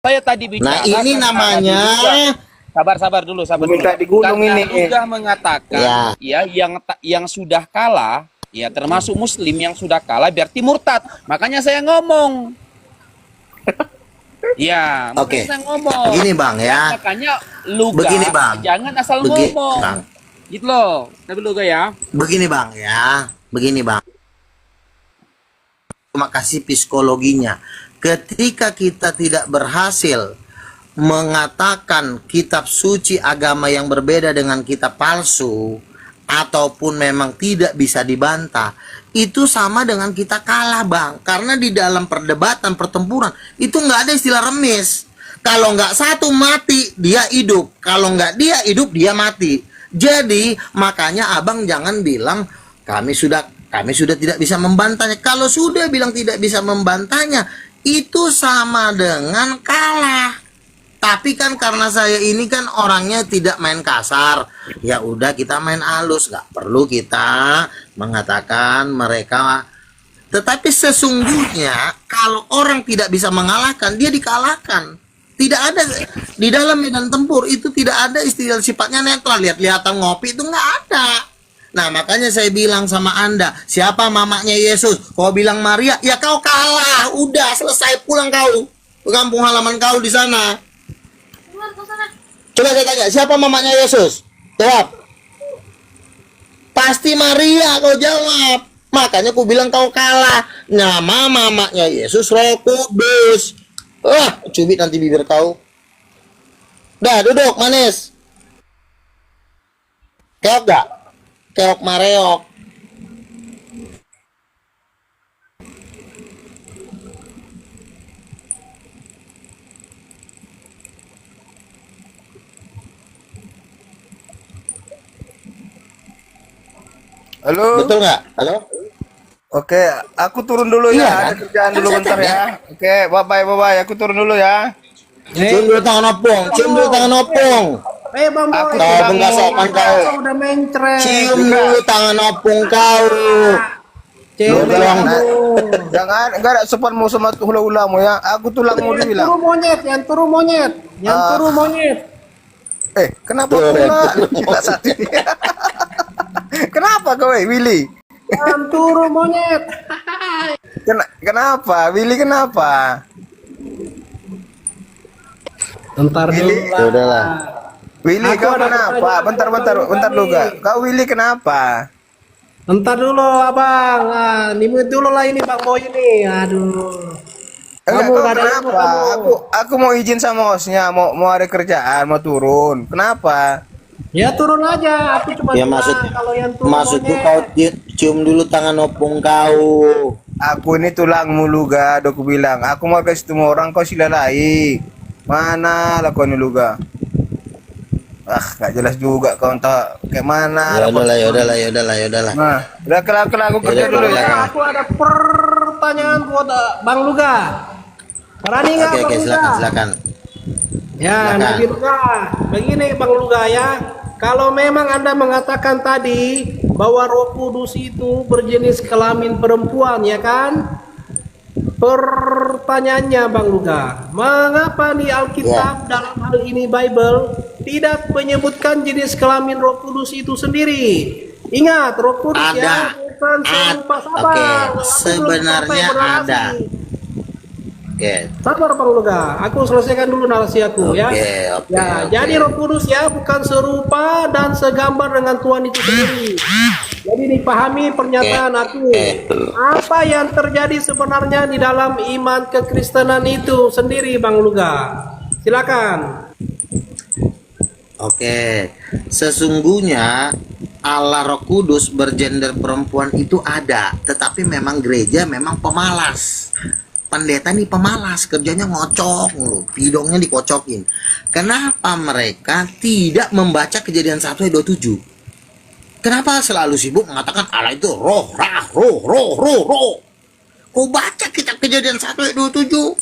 Saya tadi Nah, bicara. ini namanya Sabar dulu. Minta digulung Karena ini. sudah mengatakan, ya yang sudah kalah, ya termasuk Muslim yang sudah kalah berarti murtad. Makanya saya ngomong. Ya, Oke. makanya saya ngomong. Begini Bang ya. Makanya Luga Begini, Bang. jangan asal Bang. ngomong. Gitu loh. Tapi Luga ya. Begini Bang ya. Begini Bang. Terima kasih psikologinya. Ketika kita tidak berhasil mengatakan kitab suci agama yang berbeda dengan kitab palsu, ataupun memang tidak bisa dibantah, itu sama dengan kita kalah Bang. Karena di dalam perdebatan, pertempuran, itu nggak ada istilah remis. Kalau nggak satu mati, dia hidup. Kalau nggak dia hidup, dia mati. Jadi makanya abang jangan bilang kami sudah tidak bisa membantahnya. Kalau sudah bilang tidak bisa membantahnya, itu sama dengan kalah. Tapi kan karena saya ini kan orangnya tidak main kasar, ya udah kita main halus, nggak perlu kita mengatakan mereka. Tetapi sesungguhnya kalau orang tidak bisa mengalahkan, dia dikalahkan. Tidak ada di dalam medan tempur itu, tidak ada istilah sifatnya netral, lihat-lihatan ngopi itu nggak ada. Nah makanya saya bilang sama Anda, siapa mamanya Yesus? Kau bilang Maria, ya kau kalah, udah selesai, pulang kau ke kampung halaman kau di sana. Coba saya tanya, siapa mamanya Yesus? Jawab. Pasti Maria, kau jawab. Makanya aku bilang kau kalah. Nama mamanya Yesus Roh Kudus. Cubit nanti bibir kau. Dah, duduk manis. Keok gak? Keok mareok. Halo. Betul nggak? Halo? Oke, aku turun dulu Iya, ya. kan? Ada kerjaan dulu Kan saya bentar tanya. ya. Oke, bye-bye. Aku turun dulu ya. Cium dulu tangan opung, cium dulu tangan opung. Bang Boy, Kau bengkas sopan kau. udah mencret. Cium dulu tangan opung kau. Cewek Tolong. Jangan, enggak ada sopanmu sama hula-hulamu ya. Aku tulangmu dibilang. yang turu monyet, turu monyet. Kenapa pula? Gila satu ini. Kenapa kau, Willy? Yang turu monyet. Kenapa? Willy kenapa? Ntar dulu Willy, lah. Udahlah. Willy Aku kau ada kenapa? pertanyaan Bentar dulu, juga. Willy. Kau Willy kenapa? Ntar dulu abang, nimut dulu lah ini Bang Boy ini. Aduh. Enggak, Kamu kau nggak ada ilmu, kenapa? kamu. Aku mau izin sama hostnya, mau ada kerjaan, mau turun. Kenapa? Ya turun aja, aku cuma Ya bilang, maksud kalau yang turun maksudku monyet. kau cium dulu tangan opung kau. Aku ini tulangmu Luga, aku bilang. Aku mau kasih semua orang kau silalai. Mana lah kau ini Luga? Gak jelas juga kau entah kayak mana. Ya udahlah. Nah, udah kelak aku kerja Yaudah, dulu udah, ya. Aku ada pertanyaan buat Bang Luga. Berani nggak Oke, Bang Luga? silakan. Ya, Silakan. Nabi Luga. Begini Bang Luga ya. Kalau memang Anda mengatakan tadi bahwa Roh Kudus itu berjenis kelamin perempuan, ya kan? Pertanyaannya Bang Luga, mengapa di Alkitab dalam hal ini Bible tidak menyebutkan jenis kelamin Roh Kudus itu sendiri? Ingat, Roh Kudus Ada. ya bukan serupa sabar. Oke, Aku belum sebenarnya sampai bernarasi. ada. Oke. Sabar Bang Luga, aku selesaikan dulu narasi aku ya. Oke, Ya, oke. jadi Roh Kudus ya bukan serupa dan segambar dengan Tuhan itu sendiri. Jadi dipahami pernyataan aku. Apa yang terjadi sebenarnya di dalam iman kekristenan itu sendiri Bang Luga? Silakan. Oke, sesungguhnya Allah Roh Kudus bergender perempuan itu ada, tetapi memang gereja memang pemalas. Pendeta nih pemalas, kerjanya ngocok mulu, pidongnya dikocokin. Kenapa mereka tidak membaca Kejadian 1 ayat 27? Kenapa selalu sibuk mengatakan Allah itu roh, roh. Kau baca kitab Kejadian 1 ayat 27.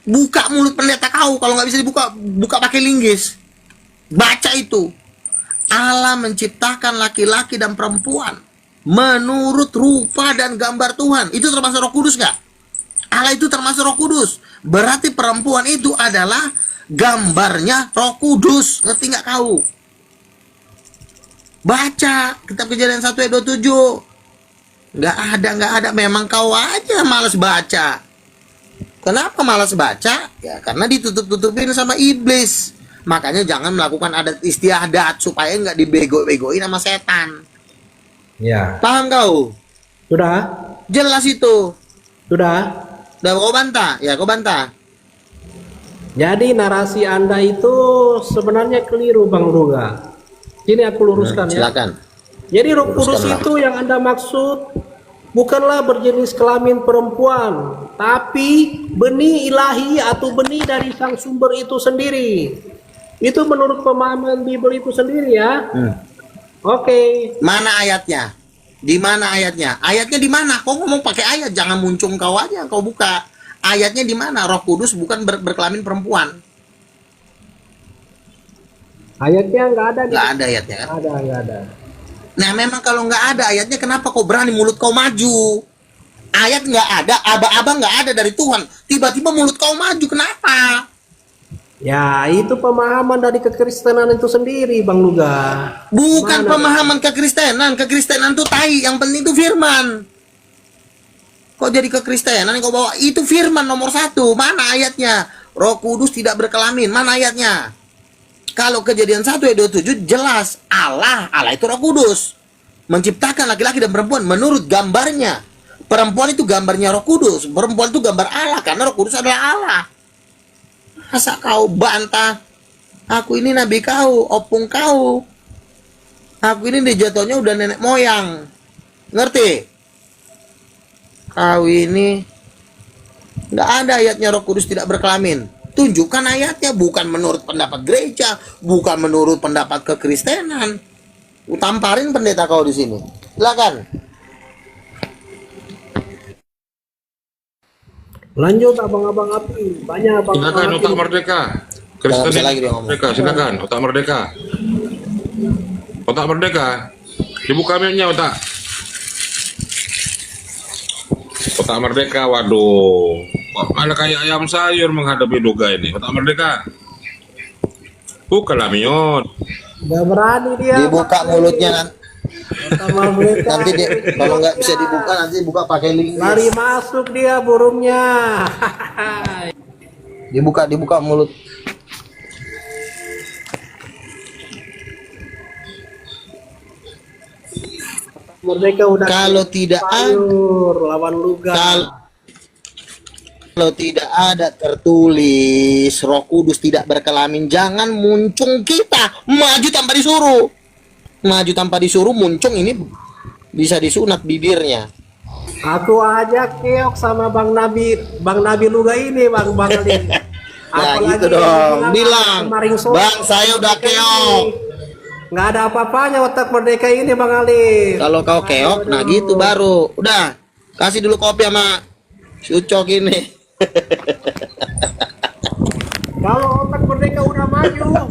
Buka mulut pendeta kau, kalau nggak bisa dibuka, buka pakai linggis. Baca itu. Allah menciptakan laki-laki dan perempuan menurut rupa dan gambar Tuhan. Itu termasuk Roh Kudus nggak? Allah itu termasuk Roh Kudus. Berarti perempuan itu adalah gambarnya Roh Kudus. Ngerti nggak kau? Baca kitab Kejadian 1 ayat 27. Nggak ada. Memang kau aja malas baca. Kenapa malas baca? Ya karena ditutup-tutupin sama iblis. Makanya jangan melakukan adat istiadat supaya nggak dibego-begoin sama setan. Ya. Paham kau? Sudah? Jelas itu. Sudah? Udah kau bantah? Ya kau bantah. Jadi narasi Anda itu sebenarnya keliru, Bang Luga. Ini aku luruskan ya. Silakan. Jadi Roh Kudus Luruskanlah. itu yang Anda maksud bukanlah berjenis kelamin perempuan, tapi benih ilahi atau benih dari sang sumber itu sendiri. Itu menurut pemahaman Bible itu sendiri ya. Oke. Mana ayatnya? Di mana ayatnya? Ayatnya di mana? Kau ngomong pakai ayat, jangan muncung kau aja. Kau buka ayatnya di mana? Roh Kudus bukan berkelamin perempuan. Ayatnya nggak ada. Nggak ada ayatnya kan? Nggak ada. Nah memang kalau nggak ada ayatnya, kenapa kau berani mulut kau maju? Ayat nggak ada, aba-aba nggak ada dari Tuhan. Tiba-tiba mulut kau maju, kenapa? Ya itu pemahaman dari kekristenan itu sendiri, Bang Luga. Bukan Mana? pemahaman kekristenan. Kekristenan tuh tai. Yang penting itu firman. Kok jadi kekristenan yang kau bawa? Itu firman nomor 1. Mana ayatnya? Roh Kudus tidak berkelamin. Mana ayatnya? Kalau Kejadian 1 ayat 27 jelas Allah itu Roh Kudus. Menciptakan laki-laki dan perempuan menurut gambarnya. Perempuan itu gambarnya Roh Kudus. Perempuan itu gambar Allah karena Roh Kudus adalah Allah. Masa kau bantah? Aku ini nabi kau, opung kau. Aku ini dijatuhnya udah nenek moyang. Ngerti? Kau ini nggak ada ayatnya Roh Kudus tidak berkelamin. Tunjukkan ayatnya, bukan menurut pendapat gereja, bukan menurut pendapat kekristenan. Tamparin pendeta kau di sini. Silakan. Lanjut abang-abang api. Banyak abang-abang Silakan api. otak merdeka. Kristen Bisa lagi dia ngomong. merdeka, silakan otak merdeka. Otak merdeka. Dibuka mic-nya otak. Otak merdeka, waduh. Kok malah kayak ayam sayur menghadapi duga ini. Otak merdeka. Bukalah mic. Nggak berani dia. Dibuka mulutnya nanti. Sama mereka. Nanti dia, kalau nggak bisa dibuka nanti buka pakai link. Lari masuk dia burungnya. Dibuka mulut. Merdeka udah Kalau tidak sayur lawan Luga. Kalau tidak ada tertulis Roh Kudus tidak berkelamin, jangan muncung kita maju tanpa disuruh. Maju tanpa disuruh muncung ini bisa disunat bibirnya. Aku aja keok sama Bang Nabi Luga ini, Bang Ali. Nah Apalagi gitu dong, bilang kemarin sore. Bang saya udah keok. Nggak ada apa-apanya otak merdeka ini, Bang Ali. Kalau kau keok, nah gitu baru. Udah, kasih dulu kopi sama Sucok ini. Kalau otak merdeka udah maju,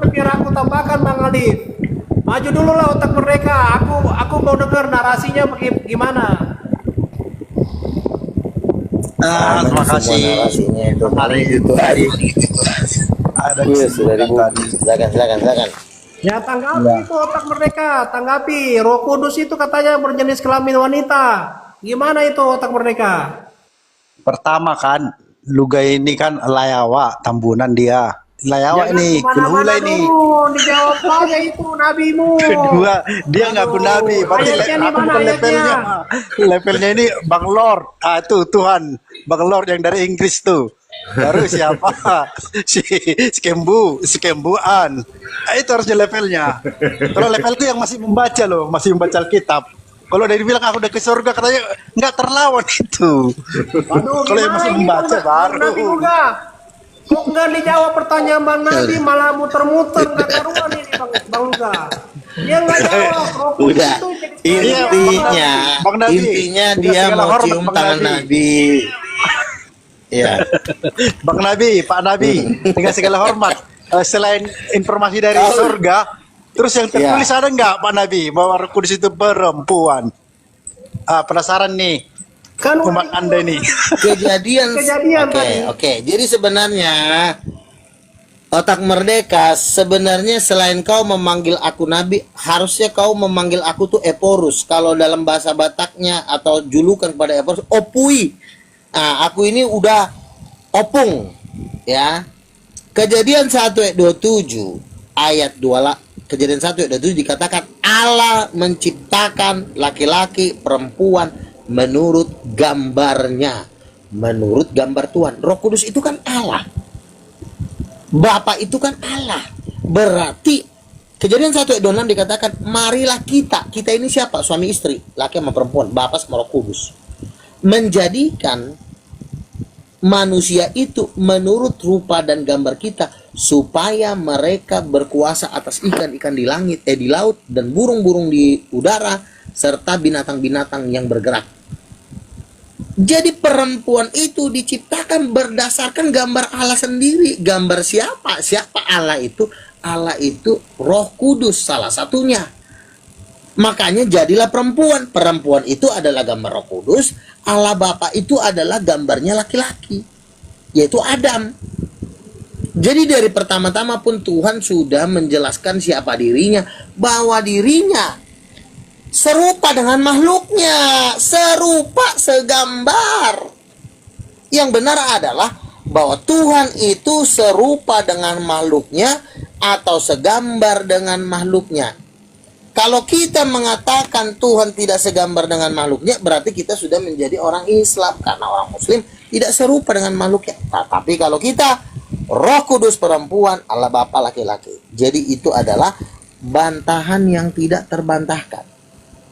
biar aku tambahkan, Bang Ali. Maju dulu lah otak merdeka. Aku mau dengar narasinya gimana. Terima kasih. Hari itu ada Silakan. Ya tanggapi itu otak merdeka, tanggapi. Roh Kudus itu katanya berjenis kelamin wanita. Gimana itu otak merdeka? Pertama kan, Luga ini kan layawa, tambunan dia. Layawa ini, kemana-mana hula ini. dulu, dijawab saja itu nabimu. Kedua, dia ngaku nabi. Berarti Ayatnya di mana levelnya. Levelnya ini Bang Lord. Tuh Tuhan, Bang Lord yang dari Inggris tuh. Baru siapa? si Skembuan. Itu harusnya levelnya. Kalau levelku yang masih membaca loh, masih membaca Alkitab. Kalau dari bilang aku udah ke surga, katanya nggak terlawan itu. Kalau yang masih membaca baru. Nabi juga. Kok nggak dijawab pertanyaan Bang Nabi, malah muter-muter nggak karuan ini Bang Luga. Dia nggak jawab. Roh Kudus Udah, itu jadi Bang Nabi. intinya Dengan dia segala mau hormat, cium Bang tangan Nabi. Nabi. Ya. Bang Nabi, Pak Nabi, dengan segala hormat, selain informasi dari surga, terus yang tertulis ada nggak Pak Nabi bahwa Roh Kudus itu perempuan? Penasaran nih, Kan umat Anda ini. Kejadian tadi. Oke. Jadi sebenarnya otak merdeka, sebenarnya selain kau memanggil aku nabi, harusnya kau memanggil aku tuh Eporus. Kalau dalam bahasa Bataknya atau julukan kepada Eporus, Opui. Nah, aku ini udah opung, ya. Kejadian 1 ayat 27 ayat 2, Kejadian 1 ayat 27 dikatakan Allah menciptakan laki-laki perempuan menurut gambarnya, menurut gambar Tuhan. Roh Kudus itu kan Allah, Bapa itu kan Allah. Berarti Kejadian 1 ayat 26 dikatakan marilah kita ini siapa? Suami istri, laki sama perempuan, Bapa sama Roh Kudus, menjadikan manusia itu menurut rupa dan gambar kita, supaya mereka berkuasa atas ikan-ikan di langit, di laut, dan burung-burung di udara, serta binatang-binatang yang bergerak. Jadi perempuan itu diciptakan berdasarkan gambar Allah sendiri. Gambar siapa? Siapa Allah itu? Allah itu Roh Kudus salah satunya. Makanya jadilah perempuan. Perempuan itu adalah gambar Roh Kudus. Allah Bapa itu adalah gambarnya laki-laki, yaitu Adam. Jadi dari pertama-tama pun Tuhan sudah menjelaskan siapa dirinya, bahwa dirinya serupa dengan makhluknya, serupa, segambar. Yang benar adalah bahwa Tuhan itu serupa dengan makhluknya atau segambar dengan makhluknya. Kalau kita mengatakan Tuhan tidak segambar dengan makhluknya, berarti kita sudah menjadi orang Islam, karena orang Muslim tidak serupa dengan makhluknya. Tapi kalau kita Roh Kudus perempuan, Allah Bapa laki-laki, jadi itu adalah bantahan yang tidak terbantahkan.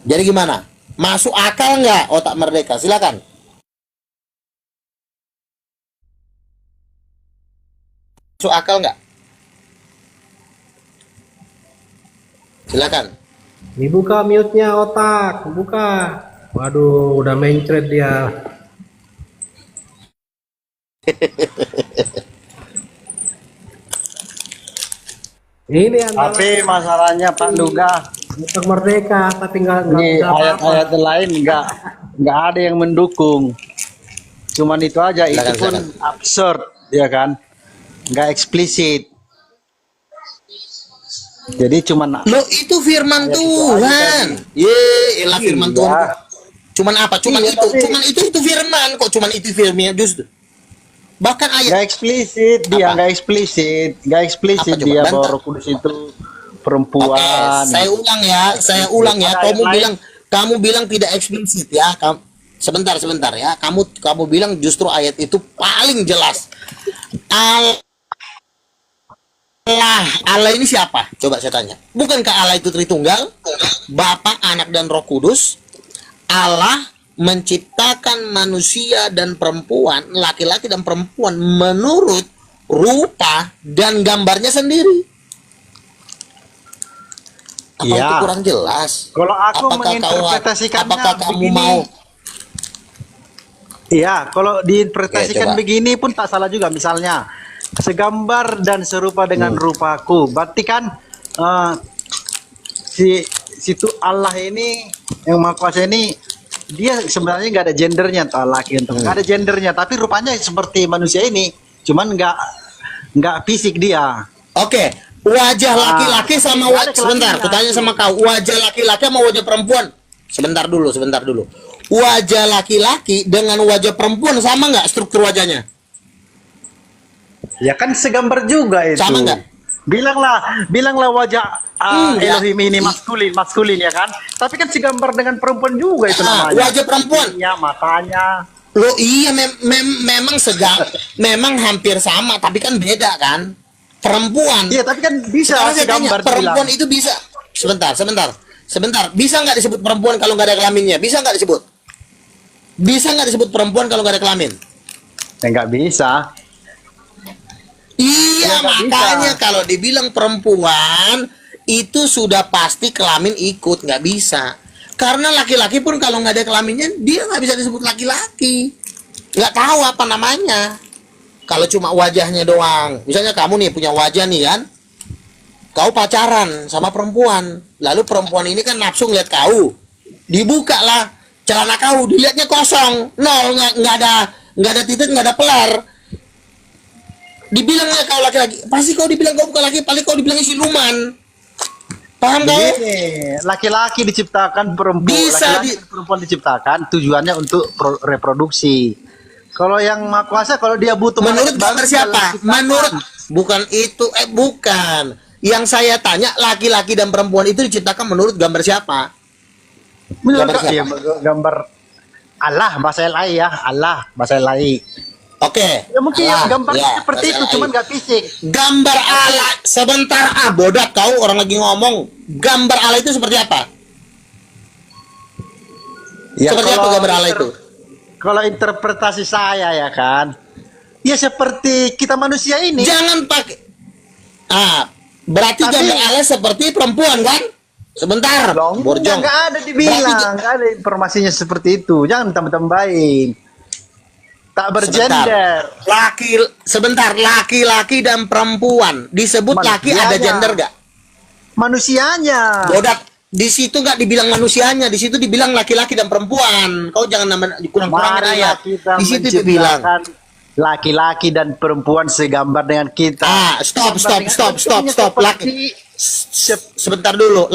Jadi gimana? Masuk akal nggak otak merdeka? Silakan. Masuk akal nggak? Silakan. Dibuka mute-nya otak, buka. Waduh, udah mencret dia. Ini antara Tapi masalahnya Pak Duga, otak merdeka, tapi nggak ini apa-apa. ayat-ayat lain nggak ada yang mendukung. Cuman itu aja, itu pun absurd, ya kan? Nggak eksplisit. Jadi cuman Lo itu firman Tuhan. Yelah firman Tuhan. Cuman apa? Cuman Iya, itu. tapi- Cuman itu firman. Kok cuman itu firman justru. Bahkan ayat. nggak eksplisit dia, Apa? nggak eksplisit Apa coba? dia bahwa Bantah. Roh Kudus itu Oke, perempuan. saya ulang ya. Ada ayat Kamu bilang tidak eksplisit ya. Sebentar ya. Kamu bilang justru ayat itu paling jelas. Allah ini siapa? Coba saya tanya. Bukankah Allah itu Tritunggal? Bapa, Anak, dan Roh Kudus. Allah menciptakan manusia dan perempuan, laki-laki dan perempuan menurut rupa dan gambarnya sendiri. Apa Iya. itu kurang jelas? Kalau aku Apakah menginterpretasikannya apakah kamu begini, mau? Iya, kalau diinterpretasikan Oke, coba. begini pun tak salah juga. Misalnya, segambar dan serupa dengan rupaku. Berarti kan situ Allah ini yang Maha Kuasa ini, dia sebenarnya nggak ada gendernya, atau laki atau nggak ada gendernya, tapi rupanya seperti manusia ini, cuman nggak fisik dia. Oke, wajah laki-laki sama ada sebentar, kelaminnya. aku tanya sama kau, wajah laki-laki sama wajah perempuan. Sebentar dulu. Wajah laki-laki dengan wajah perempuan sama nggak struktur wajahnya? Ya kan segambar juga itu. Sama nggak? Bilanglah wajah Enggak. Elohim ini maskulin ya kan. Tapi kan segambar dengan perempuan juga itu namanya. Wajah perempuan. Ininya, matanya. Loh iya memang hampir sama, tapi kan beda kan? Perempuan. Iya, tapi kan bisa Sekarang saya tanya, segambar perempuan dibilang. itu bisa. Sebentar. Bisa nggak disebut perempuan kalau nggak ada kelaminnya? Bisa nggak disebut? Bisa nggak disebut perempuan kalau nggak ada kelamin? Ya nggak bisa. Iya, Ya, nggak makanya bisa. kalau dibilang perempuan itu sudah pasti kelamin ikut, nggak bisa. Karena laki-laki pun kalau nggak ada kelaminnya dia nggak bisa disebut laki-laki, nggak tahu apa namanya. Kalau cuma wajahnya doang, misalnya kamu nih punya wajah nih kan, kau pacaran sama perempuan, lalu perempuan ini kan nafsu ngeliat kau, dibuka lah celana kau dilihatnya kosong, nol, nggak ada titik, nggak ada pelar. Dibilangnya kau laki-laki, pasti kau dibilang kau bukan laki, paling kau dibilang siluman. Paham kau? Begini, laki-laki diciptakan, Bisa laki-laki dan perempuan diciptakan tujuannya untuk reproduksi. Kalau yang Maha Kuasa, kalau dia butuh Menurut malaikat gambar baru, siapa? dia ciptakan. Menurut bukan itu, bukan. Yang saya tanya, laki-laki dan perempuan itu diciptakan menurut gambar siapa? Menurut Gambar siapa? gambar Allah, bahasa lain ya, Allah, bahasa lain. Oke. Ya mungkin Allah, gambarnya ya, seperti bahasa itu, lain. cuman nggak fisik. Gambar Allah, sebentar bodak kau, orang lagi ngomong. Gambar Allah itu seperti apa? Ya, Seperti apa kalau gambar Allah itu? Kalau interpretasi saya ya kan, ya seperti kita manusia ini. Jangan pakai. Berarti Tapi- gambar Allah seperti perempuan kan? Sebentar, Borjong. Nggak ada dibilang, Berarti- nggak ada informasinya seperti itu. Jangan tambah-tambahin. Tak bergender. Sebentar, laki-laki dan perempuan disebut laki ada Manusianya. gender gak? Manusianya. Bodak, di situ nggak dibilang manusianya, di situ dibilang laki-laki dan perempuan. Kau jangan kurang-kurangin Marilah ayat. kita Di situ dibilang. menciptakan laki-laki dan perempuan segambar dengan kita. Stop. Seperti- Sebentar dulu,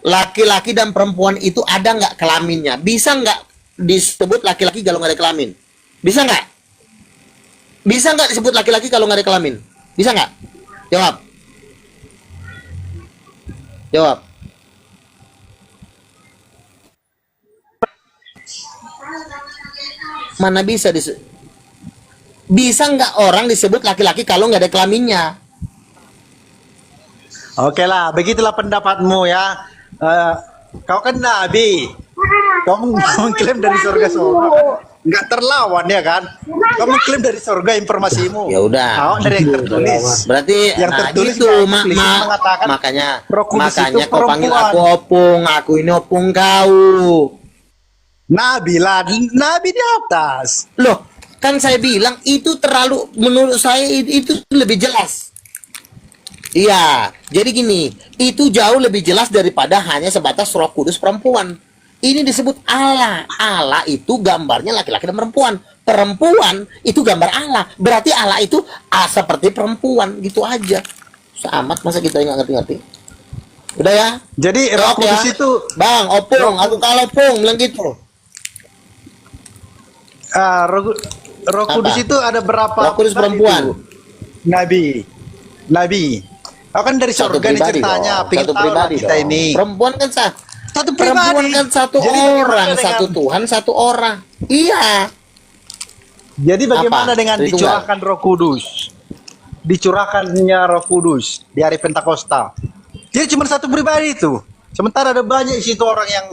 laki-laki dan perempuan itu ada nggak kelaminnya? Bisa nggak disebut laki-laki kalau nggak ada kelamin? Bisa nggak? Bisa nggak disebut laki-laki kalau nggak ada kelamin? Bisa nggak? Jawab. Jawab. Mana bisa bisa nggak orang disebut laki-laki kalau nggak ada kelaminnya? Oke lah, begitulah pendapatmu ya. Kau kan nabi, kau mengklaim dari surga-surga, kan? Nggak terlawan ya kan? Kau mengklaim dari surga informasimu. Ya udah. Kau dari yang tertulis. Berarti Yang tertulis gitu, kan eksplisit mengatakan makanya Roh Kudus itu kau panggil perempuan. aku opung, aku ini opung kau. Nabi lah, nabi di atas. Loh, kan saya bilang itu terlalu, menurut saya itu lebih jelas. Iya, jadi gini, itu jauh lebih jelas daripada hanya sebatas Roh Kudus perempuan. Ini disebut Allah. Allah itu gambarnya laki-laki dan perempuan. Perempuan itu gambar Allah. Berarti Allah itu seperti perempuan, gitu aja. Seamat masa kita nggak ngerti-ngerti. Udah ya? Jadi Roh Jawab Kudus ya. itu Bang, opung, aku kalau opung, bilang gitu. Roh Kudus Apa? itu ada berapa? Roh Kudus pribadi perempuan. itu? Nabi. Kau kan dari Satu surga nih pribadi ceritanya, dong. pengen Satu tahu lah pribadi kita dong. ini. Perempuan kan Satu perempuan pribadi. kan satu Jadi bagaimana orang, dengan- satu Tuhan, satu orang. Iya. Jadi bagaimana Apa? dengan Tritunggal. dicurahkan Roh Kudus? Dicurahkannya Roh Kudus di hari Pentakosta. Jadi cuma satu pribadi itu. Sementara ada banyak di situ orang yang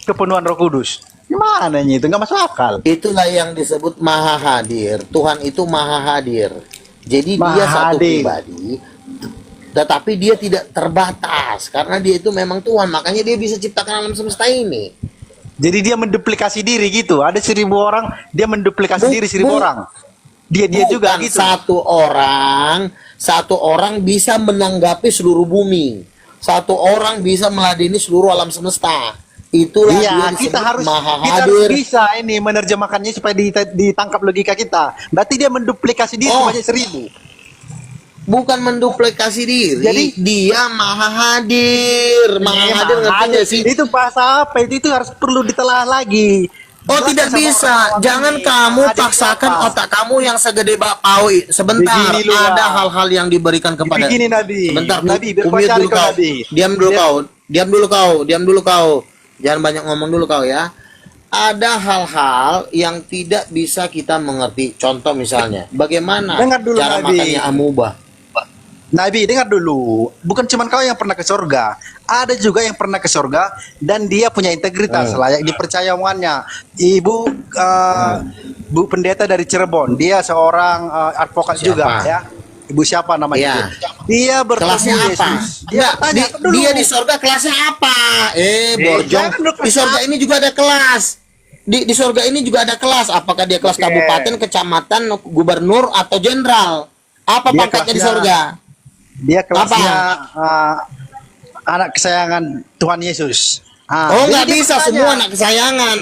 kepenuhan Roh Kudus. Gimana itu? Nggak masuk akal. Itulah yang disebut maha hadir. Tuhan itu maha hadir. Jadi dia Maha satu hadir. pribadi, tetapi dia tidak terbatas karena dia itu memang Tuhan. Makanya dia bisa ciptakan alam semesta ini. Jadi dia menduplikasi diri gitu. Ada 1000 orang, dia menduplikasi diri 1000 orang. Dia juga Bukan gitu. satu orang bisa menanggapi seluruh bumi. Satu orang bisa meladeni seluruh alam semesta. Itulah Iya, dia kita disebut harus maha kita harus hadir. bisa ini menerjemahkannya supaya ditangkap logika kita. Berarti dia menduplikasi diri Oh. sebanyak 1000. Bukan menduplikasi diri, Jadi- dia maha hadir. Maha Iya, hadir ngerti makanya nggak sih? Itu bahasa apa? Itu harus perlu ditelah lagi. Oh, Jelaskan tidak sama bisa. orang-orang Jangan ini. kamu Hadir paksakan apa? otak kamu yang segede bakpao. Sebentar, Begini lu, ada Bang. hal-hal yang diberikan kepada. Begini, Nabi. Sebentar, Nabi, biar Umir kau cari dulu kau, kau. Nabi. Diam dulu Biar- kau. Diam dulu kau. Jangan banyak ngomong dulu kau ya. Ada hal-hal yang tidak bisa kita mengerti. Contoh misalnya, bagaimana Dengar dulu, cara Nabi. makannya amuba? Nabi, dengar dulu. Bukan cuma kau yang pernah ke surga. Ada juga yang pernah ke surga dan dia punya integritas layak dipercaya omongannya. Ibu Bu pendeta dari Cirebon, dia seorang advokat Siapa? juga ya. Ibu siapa namanya? Iya. itu? Dia bertemu Kelasnya apa? Yesus. Dia Enggak, tanya dulu. dia di surga kelasnya apa? Borjong. jangan dulu Di kelas surga ini juga ada kelas. Di surga ini juga ada kelas. Apakah dia kelas Oke. kabupaten, kecamatan, gubernur, atau jenderal? Apa Dia pangkatnya di kelasnya- surga? Dia kelasnya anak kesayangan Tuhan Yesus. Oh, jadi nggak dia bisa bertanya, semua anak kesayangan.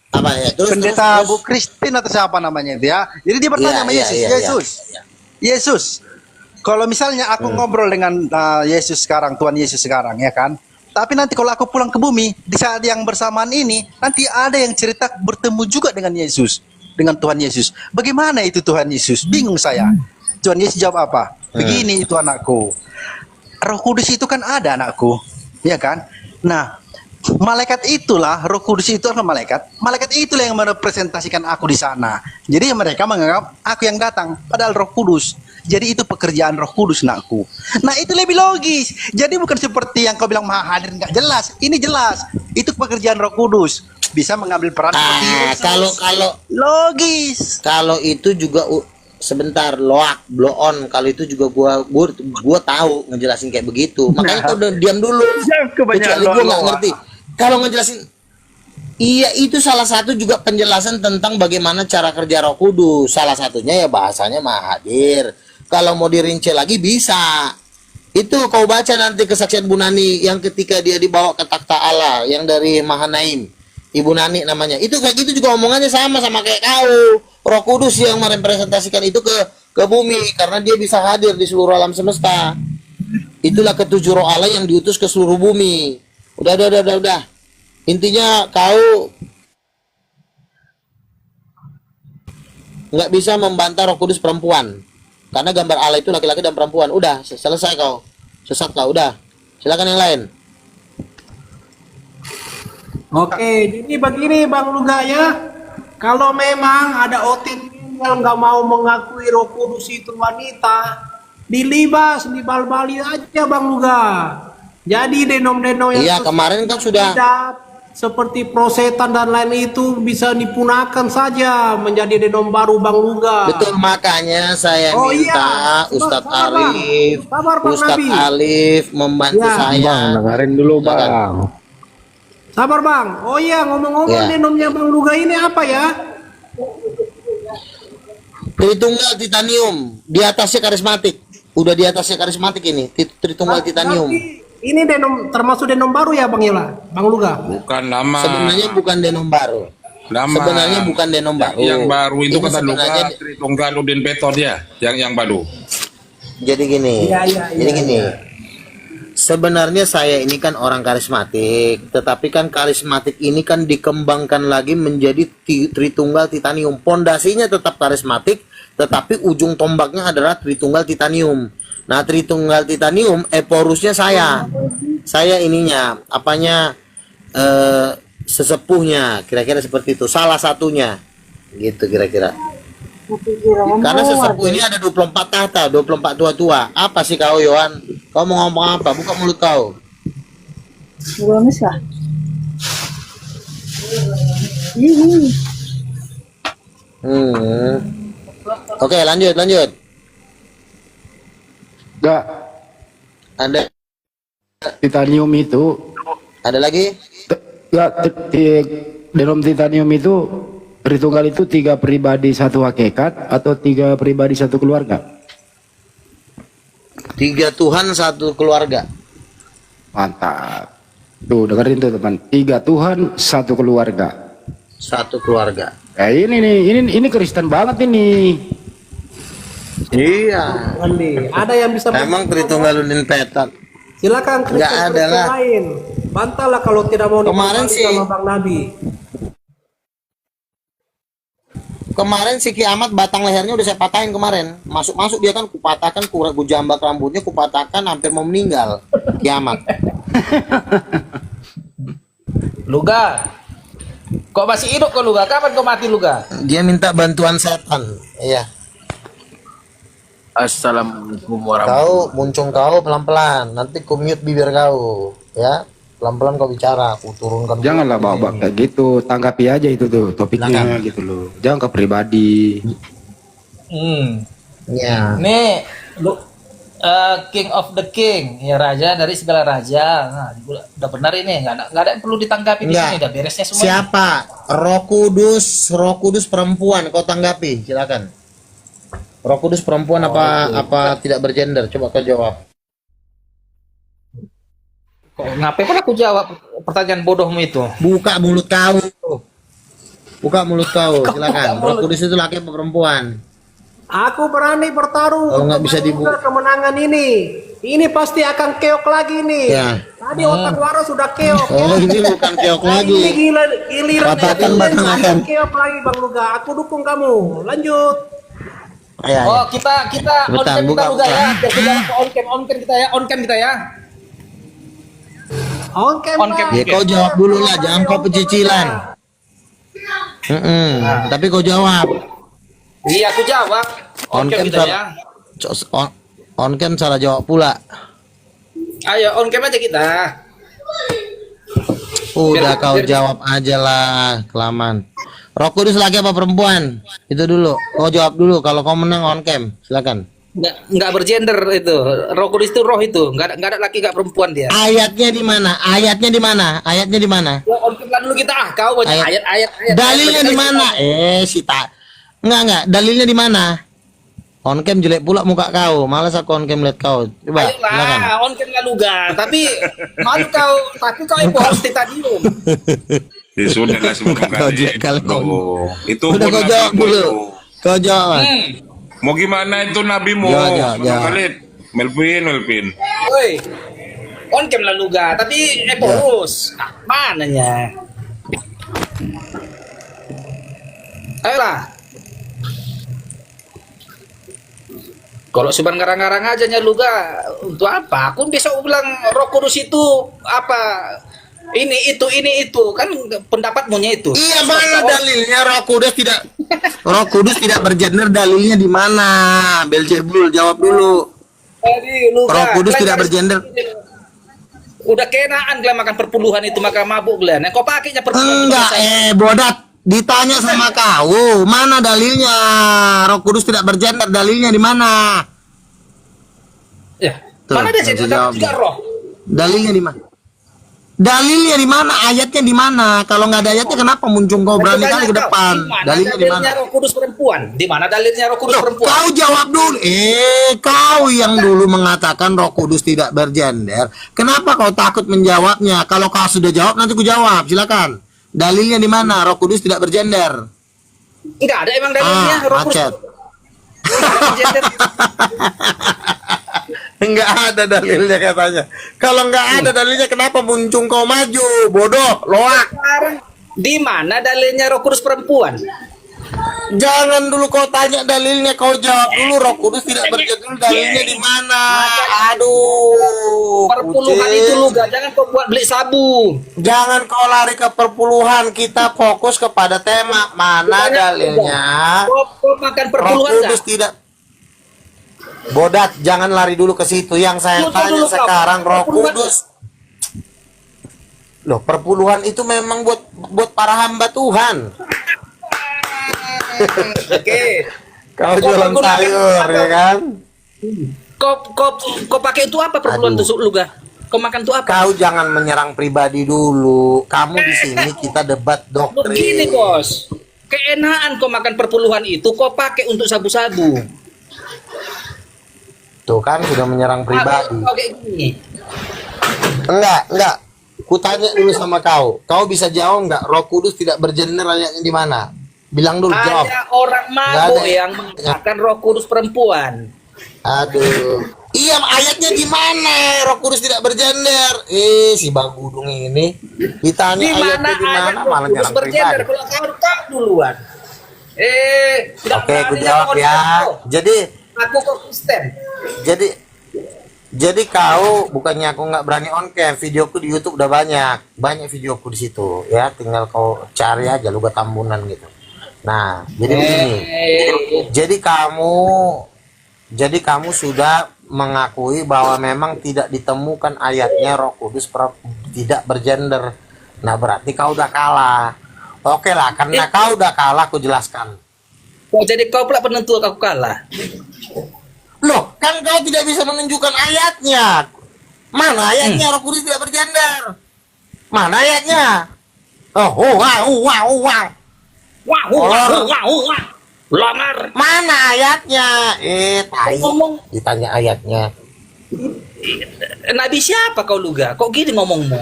Apa ya? pendeta Bu Christine atau siapa namanya itu ya. Jadi dia bertanya sama Yesus, Yesus, Yesus, kalau misalnya aku ngobrol dengan Yesus sekarang, Tuhan Yesus sekarang ya kan. Tapi nanti kalau aku pulang ke bumi, di saat yang bersamaan ini, nanti ada yang cerita bertemu juga dengan Yesus, dengan Tuhan Yesus. Bagaimana itu Tuhan Yesus? Bingung saya. Tuhan Yesus jawab apa? Begini itu anakku. Roh Kudus itu kan ada anakku, ya kan? Nah, malaikat itulah, Roh Kudus itu adalah malaikat. Malaikat itulah yang merepresentasikan aku di sana. Jadi mereka menganggap aku yang datang, padahal Roh Kudus. Jadi itu pekerjaan Roh Kudus, nakku. Nah, itu lebih logis. Jadi bukan seperti yang kau bilang Maha Hadir nggak jelas. Ini jelas. Itu pekerjaan Roh Kudus. Bisa mengambil peran seperti Yesus. Kalau Logis. kalau itu juga sebentar blow on, kalau itu juga gua tahu ngejelasin kayak begitu. Makanya kau udah diam dulu. Kecuali gua nggak ngerti. Kalau ngejelasin, iya itu salah satu juga penjelasan tentang bagaimana cara kerja Roh Kudus. Salah satunya ya bahasanya Maha Hadir. Kalau mau dirinci lagi bisa. Itu kau baca nanti kesaksian Bu Nani yang ketika dia dibawa ke takhta Allah yang dari Mahanaim. Ibu Nani namanya. Itu kayak gitu juga omongannya sama kayak kau. Roh Kudus yang merepresentasikan itu ke bumi karena dia bisa hadir di seluruh alam semesta. Itulah ketujuh roh Allah yang diutus ke seluruh bumi. Udah. Intinya kau nggak bisa membantah Roh Kudus perempuan. Karena gambar Allah itu laki-laki dan perempuan. Udah, selesai kau. Sesat kau, udah. Silakan yang lain. Oke, jadi begini Bang Luga ya. Kalau memang ada OTT yang nggak mau mengakui Roh Kudus itu wanita, dilibas, dibal-bali aja Bang Luga. Jadi denom-denom yang Iya, kemarin kan sudah seperti prosetan dan lain itu bisa dipunahkan saja menjadi denom baru Bang Luga. betul, makanya saya minta Ustadz Alif, Ustadz Nabi. Alif membantu Ya. saya. Dengerin dulu Bang. Sabar Bang. Oh iya, ngomong-ngomong Ya. denomnya Bang Luga ini apa ya? Tritunggal titanium, di atasnya karismatik. Udah di atasnya karismatik ini, Tritunggal titanium. Berarti ini denom termasuk denom baru ya Bang Yola, Bang Luga. Bukan lama. Sebenarnya bukan denom baru. Lama. Sebenarnya bukan denom baru. Yang baru itu Ini kata sebenarnya- Luka Tritunggaludin Peto dia, yang baru. Jadi gini. Iya. Jadi gini. Sebenarnya saya ini kan orang karismatik, tetapi kan karismatik ini kan dikembangkan lagi menjadi Tritunggal titanium. Pondasinya tetap karismatik, tetapi ujung tombaknya adalah Tritunggal titanium. Nah, Tritunggal titanium eporusnya saya ininya apanya sesepuhnya, kira-kira seperti itu, salah satunya gitu kira-kira. Karena sesepuh ini ada 24 tahta, 24 tua-tua. Apa sih kau, Yohan? Kau mau ngomong apa? Buka mulut kau. Oke, lanjut. Enggak, Ada titanium itu lagi? enggak denom titanium itu Tritunggal itu 3 pribadi 1 hakikat atau 3 pribadi 1 keluarga? 3 Tuhan 1 keluarga. Mantap. Tuh dengerin tuh teman. 3 Tuhan 1 keluarga. 1 keluarga. Ini nih, ini Kristen banget ini. Iya. Andi, ada yang bisa Emang Tritunggaludin Petot. silakan Nggak ada Kristen lah. lain. Bantahlah kalau tidak mau Kemarin dipahami sih- sama Bang Nabi. Kemarin si Kiamat batang lehernya udah saya patahin kemarin. Masuk dia kan kupatahkan, kujambak rambutnya, kupatahkan hampir mau meninggal. Kiamat. Luga, kok masih hidup kok Luga? Kapan kau mati Luga? Dia minta bantuan setan. Iya. Assalamualaikum warahmatullahi Kau pelan-pelan. Nanti ku mute bibir kau, ya. Pelan-pelan kau bicara, aku turunkan. Janganlah bawa kayak gitu, tanggapi aja itu tuh topiknya gitu loh. Jangan ke pribadi. Ya. Nih, King of the King, ya raja dari segala raja. Nah, udah benar ini, nggak ada yang perlu ditanggapi di Enggak. sini, udah beresnya semua. Siapa? Roh Kudus perempuan, kau tanggapi, silakan. Roh Kudus perempuan apa tidak bergender? Coba kau jawab. Kok ngapain pun aku jawab pertanyaan bodohmu itu? Buka mulut kau. Buka mulut kau, silakan. Roh Kudus itu laki apa perempuan? Aku berani bertaruh Kalau nggak untuk bisa menunda kemenangan ini. Ini pasti akan keok lagi nih. Ya. Tadi otak waras sudah keok. Oh, ini bukan keok lagi. Ini giliran Patahkan netizen batang akan ayam. keok lagi Bang Luga. Aku dukung kamu. Lanjut. Ya, Oh, ya. kita on Bentar, cam buka, kita juga buka. ya. Biar kita on cam kita ya, on cam kita ya. Oke, On cam. Ya, kau jawab dulu lah, jangan kau pecicilan. Tapi kau jawab. Iya, aku jawab. On cam kita ya. On cam salah jawab pula. Ayo on cam aja kita. Udah Biar- kau biar- jawab aja lah, kelamaan. Roh Kudus laki apa perempuan? Itu dulu. Kau jawab dulu. Kalau kau menang on cam, silakan. Nggak bergender itu. Roh Kudus itu roh itu. Nggak ada laki nggak perempuan dia. Ayatnya di mana? Ayatnya di mana? Ayatnya di mana? Ya, on cam lah dulu kita. Kau banyak Ayat. ayat. Dalilnya di mana? Si tak. Enggak. Dalilnya di mana? On cam jelek pula muka kau. Malas aku on cam lihat kau. Coba, silakan. Ayolah, on cam lah Luga. Tapi malu tapi kau yang post di stadium. Ya sudah lah sebelum Bukan kau kali. juga, kalau kau- Itu Udah pun kau jawab nabimu dulu. itu. Kau jawab. Mau gimana itu nabimu? Jawab. Khalid, Melvin. Woi. On cam lah Luga. Tapi post. Mananya? Ayolah. Kalau seban ngarang-ngarang aja Luga, untuk apa? Aku besok bilang Roh Kudus itu apa? Ini itu kan pendapatmu itu. Iya, mana dalilnya Roh Kudus tidak bergender, dalilnya di mana? Belzebul jawab dulu. Jadi Luga. Roh Kudus kalian tidak harus- bergender. Udah kenaan kalian makan perpuluhan itu maka mabuk kalian. Kau pakainya perpuluhan. Enggak, bodat. Ditanya sama kau, mana dalilnya? Roh Kudus tidak bergender, dalilnya di mana? Ya. Tuh, Mana ada nanti cerita jawab juga dia. roh? Dalilnya di mana? Dalilnya di mana? Ayatnya di mana? Kalau nggak ada ayatnya, kenapa muncul kau berani kali ke depan? Dalilnya di mana? Roh Kudus perempuan? Di mana dalilnya Roh Kudus Loh, perempuan? kau jawab dulu. Kau yang dulu mengatakan Roh Kudus tidak bergender. Kenapa kau takut menjawabnya? Kalau kau sudah jawab, nanti ku jawab. Silakan. Dalilnya di mana? Roh Kudus tidak bergender. Enggak ada emang dalilnya Roh Kudus. macet. Nggak ada gender. Enggak ada dalilnya katanya. Kalau enggak ada dalilnya, kenapa muncul kau maju? Bodoh, loak. Sekarang di mana dalilnya Roh Kudus perempuan? Jangan dulu kau tanya dalilnya, kau jawab dulu. Roh Kudus tidak bergender, dalilnya di mana? Aduh. Perpuluhan kucing. itu Luga, jangan kau buat beli sabu. Jangan kau lari ke perpuluhan, kita fokus kepada tema. Mana dalilnya? Kau makan Roh perpuluhan Kudus enggak? tidak. Bodat, jangan lari dulu ke situ. Yang saya Tunggu tanya dulu, kau. sekarang, Roh Perpuluhan Kudus. Loh, perpuluhan itu memang buat para hamba Tuhan. Oke. Kau Kau jualan menggunakan sayur, apa? ya kan? Kau pakai itu apa perpuluhan Aduh. tusuk Luga? Kau makan itu apa? Kau jangan menyerang pribadi dulu. Kamu di sini kita debat doktrin. Begini bos, keenaan kau makan perpuluhan itu kau pakai untuk sabu-sabu. Tuh kan sudah menyerang pribadi. Kau kayak gini. Enggak. Kutanya dulu sama kau. Kau bisa jawab enggak? Roh Kudus tidak bergender, ayatnya di mana? Bilang dulu, jawab. Ada orang Nggak mabuk ada. yang mengatakan Roh Kudus perempuan. Aduh. Iya, ayatnya di mana? Roh Kudus tidak bergender. Si Bagudung ini ditanya Di mana ayatnya di mana, ayat Roh malah Kudus nyerang bergender? pribadi. Kalau kau duluan. Tidak Oke, aku berani jawab lawan ya. aku. Jadi Aku Kristen. Jadi kau, bukannya aku nggak berani on cam, videoku di YouTube udah banyak videoku di situ ya, tinggal kau cari aja Luga Tambunan gitu. Nah, jadi begini. Jadi kamu sudah mengakui bahwa memang tidak ditemukan ayatnya Roh Kudus tidak bergender. Nah, berarti kau udah kalah. Oke lah, karena kau udah kalah, aku jelaskan. Oh, jadi kau pula penentu aku kalah. Loh, kan kau tidak bisa menunjukkan ayatnya. Mana ayatnya Roh Kudus tidak bergender? Mana ayatnya? Wow. Lamar. Mana ayatnya? Tai. Ngomong. Ditanya ayatnya. Nabi siapa kau Luga? Kok gini ngomongmu?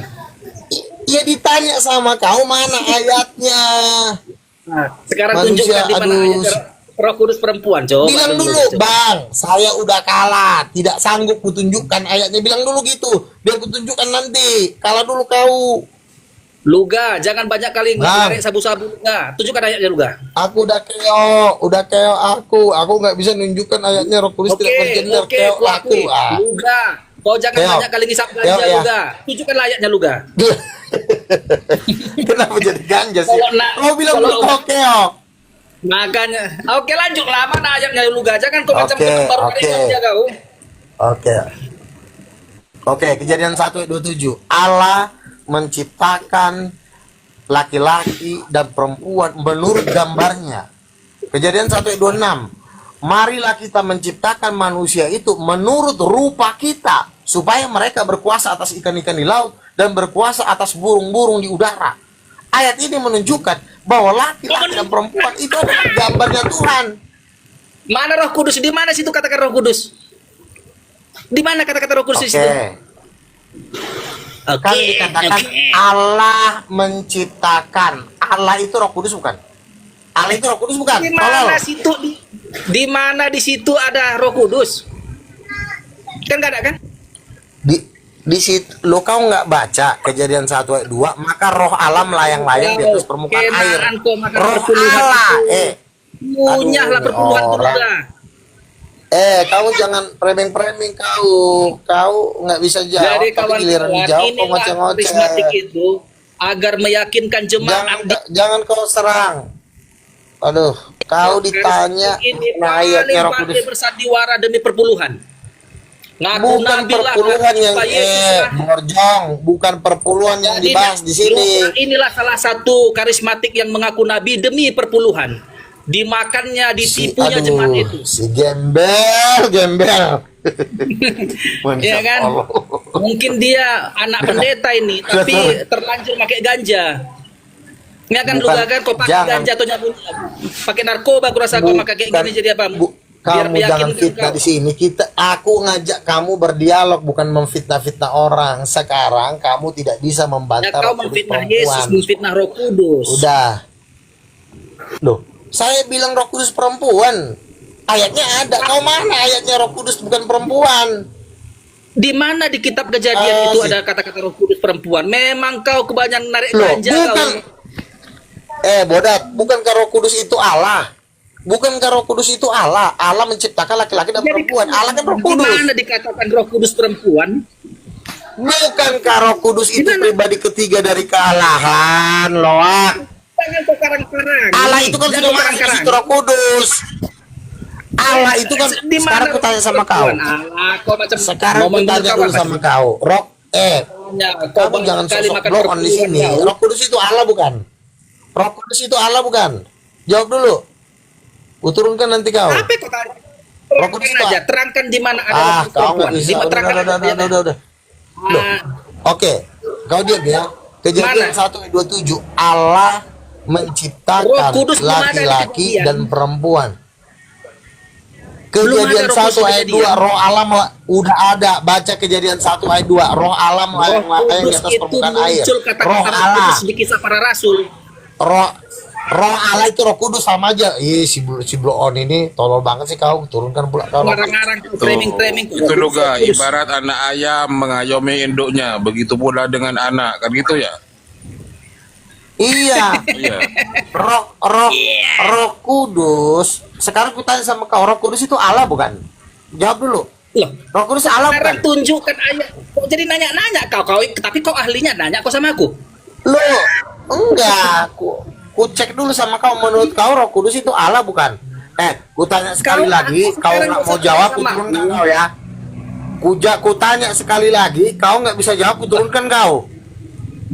Ya ditanya sama kau mana ayatnya. Sekarang Manusia, tunjukkan di mana aduh. ayat Roh Kudus perempuan. Coba Bilang dulu, Bang, saya udah kalah, tidak sanggup kutunjukkan ayatnya. Bilang dulu gitu, biar kutunjukkan nanti. Kalah dulu kau. Luga, jangan banyak kali Bang. narik sabu-sabu. Luga, tunjukkan ayatnya Luga. Aku udah keok aku nggak bisa nunjukkan ayatnya Roh Kudus tidak bergender, Oke, keok aku aku. akui. Luga, kau jangan Keok. banyak kali ngisap Keok, ganja ya. Luga. Tunjukkan ayatnya Luga. Kenapa jadi ganja sih? Kalau nak- Kau bilang kalau- dulu keok. Makanya, oke lanjutlah, mana ayatnya Luga? Jangan kau macam Oke, baru oke. narik ganja kau. Oke, Kejadian 1 ayat 27. Allah menciptakan laki-laki dan perempuan menurut gambarnya. Kejadian 1 ayat 26. Marilah kita menciptakan manusia itu menurut rupa kita, supaya mereka berkuasa atas ikan-ikan di laut dan berkuasa atas burung-burung di udara. Ayat ini menunjukkan bahwa laki-laki dan perempuan itu adalah gambarnya Tuhan. Mana Roh Kudus? Di mana situ katakan Roh Kudus? Di mana kata-kata Roh Kudus di situ? Kan dikatakan Allah menciptakan. Allah itu Roh Kudus bukan? Allah itu Roh Kudus bukan? Di mana Tolol. situ di mana di situ ada Roh Kudus? Kan enggak ada kan? Di situ lo kau nggak baca Kejadian 1 ayat 2, maka roh Allah melayang-layang di atas permukaan air. Kenaran kau makan Roh perpuluhan Allah. itu. Munyahlah Aduh, perpuluhan itu orang. Luga. Kau jangan preming-preming kau. Kau nggak bisa jawab. Jadi Tapi giliran kawan-kawan, dijawab kau inilah ngoceh-ngoceh. karismatik itu agar meyakinkan jemaat Jangan kau serang. Aduh, kau ditanya ini nah ayatnya Roh paling Kudus. bersandiwara demi perpuluhan. Ngaku Bukan nabi lah, perpuluhan ngaku yang Pak Yesus lah. Borjong, bukan perpuluhan yang Jadi, dibahas di sini. Luga inilah salah satu karismatik yang mengaku nabi demi perpuluhan. Dimakannya, ditipunya jemaat itu. Si gembel. Ya kan? Allah. Mungkin dia anak pendeta ini, tapi terlanjur pakai ganja. Ya kan Bukan, Luga kan, kau pakai jangan. ganja atau pakai narkoba, aku rasa kau pakai kayak gini jadi apa? Biar Kamu jangan meyakinkan fitnah kau. di sini. Aku ngajak kamu berdialog, bukan memfitnah-fitnah orang. Sekarang kamu tidak bisa Ya, membantah kau Roh Kudus memfitnah perempuan. Yesus, memfitnah Roh Kudus. Udah. Loh, saya bilang Roh Kudus perempuan. Ayatnya ada. Kau mana ayatnya Roh Kudus bukan perempuan? Di mana di kitab Kejadian itu sih. ada kata-kata Roh Kudus perempuan? Memang kau kebanyakan narik Loh, ganja bukan. kau. Bodat, bukankah Roh Kudus itu Allah? Bukankah Roh Kudus itu Allah? Allah menciptakan laki-laki dan perempuan. Allah kan Roh Di Kudus. mana dikatakan Roh Kudus perempuan? Bukankah Roh Kudus itu Gimana? pribadi ketiga dari kealahan, Loak? Jangan kau karang-karang. Allah itu kan Jangan sudah kau masuk di karang-karang. situ Roh Kudus. Allah itu kan Di mana sekarang ku tanya sama kau. perempuan? Allah, kau macam Sekarang ku ngomong tanya kawan. dulu sama kau. Kau Kamu jangan kali sosok makan blow on di perpuluhan sini. kau. Roh Kudus itu Allah bukan? Roh Kudus itu Allah bukan? Jawab dulu. Kuturunkan nanti kau. Apa kau tanya? Roh Kudus Terangkan itu aja, terangkan di mana ada Roh Ah, Kudus kau nggak perempuan. bisa. Di mana terangkan ayatnya. Udah. Loh. Ah, Oke, kau diam ya. Kejadian Mana? 1 ayat 27. Allah Roh menciptakan Kudus di mana laki-laki kejadian? dan perempuan. Belum Kejadian ada Roh 1 Kudus ayat kejadian. 2 roh Allah udah ada. Baca Kejadian 1 ayat 2 roh Allah Roh melayang-layang di Kudus atas itu permukaan air. muncul Roh kata-kata Roh Allah, Kudus di kisah para rasul. roh Allah itu Roh Kudus sama aja. Si bloon ini tolol banget sih kau. Turunkan pula kau. Ngarang-ngarang, framing-framing. Itu juga ibarat anak ayam mengayomi induknya, begitu pula dengan anak, kan gitu ya? Iya. Iya. Roh Kudus. Sekarang ku tanya sama kau, Roh Kudus itu Allah bukan? Jawab dulu. Loh, Roh Kudus Allah bukan? sekarang tunjukkan ayat. Kok jadi nanya-nanya kau, tapi kau ahlinya nanya kau sama aku. Loh, enggak. Ku cek dulu sama kau, menurut kau Roh Kudus itu Allah bukan? Ku tanya sekali Kau- lagi, aku kau sekarang nggak bisa mau jawab, ku sama turunkan aku. kau ya. Ku tanya sekali lagi, kau nggak bisa jawab, ku turunkan kau.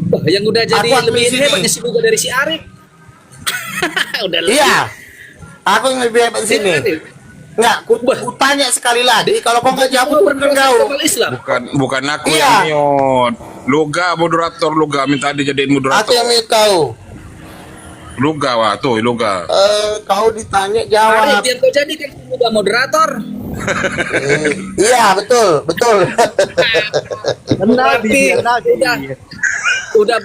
Wah, yang udah jadi Aku lebih di sini. hebatnya si Luga dari si Arif. Udah lebih. Iya, aku yang lebih hebat di sini. Enggak, ku tanya sekali lagi, kalau kau nggak jawab, ku turunkan kau. Kapal Islam. Bukan aku Iya. yang mute. Luga moderator, Luga minta dijadiin Aku moderator. yang mute kau. Luga wah tuh, Luga. Kau ditanya Arif, jawab. yang kau jadikan Luga moderator. Iya, betul. Nabi, Tapi Nabi. udah udah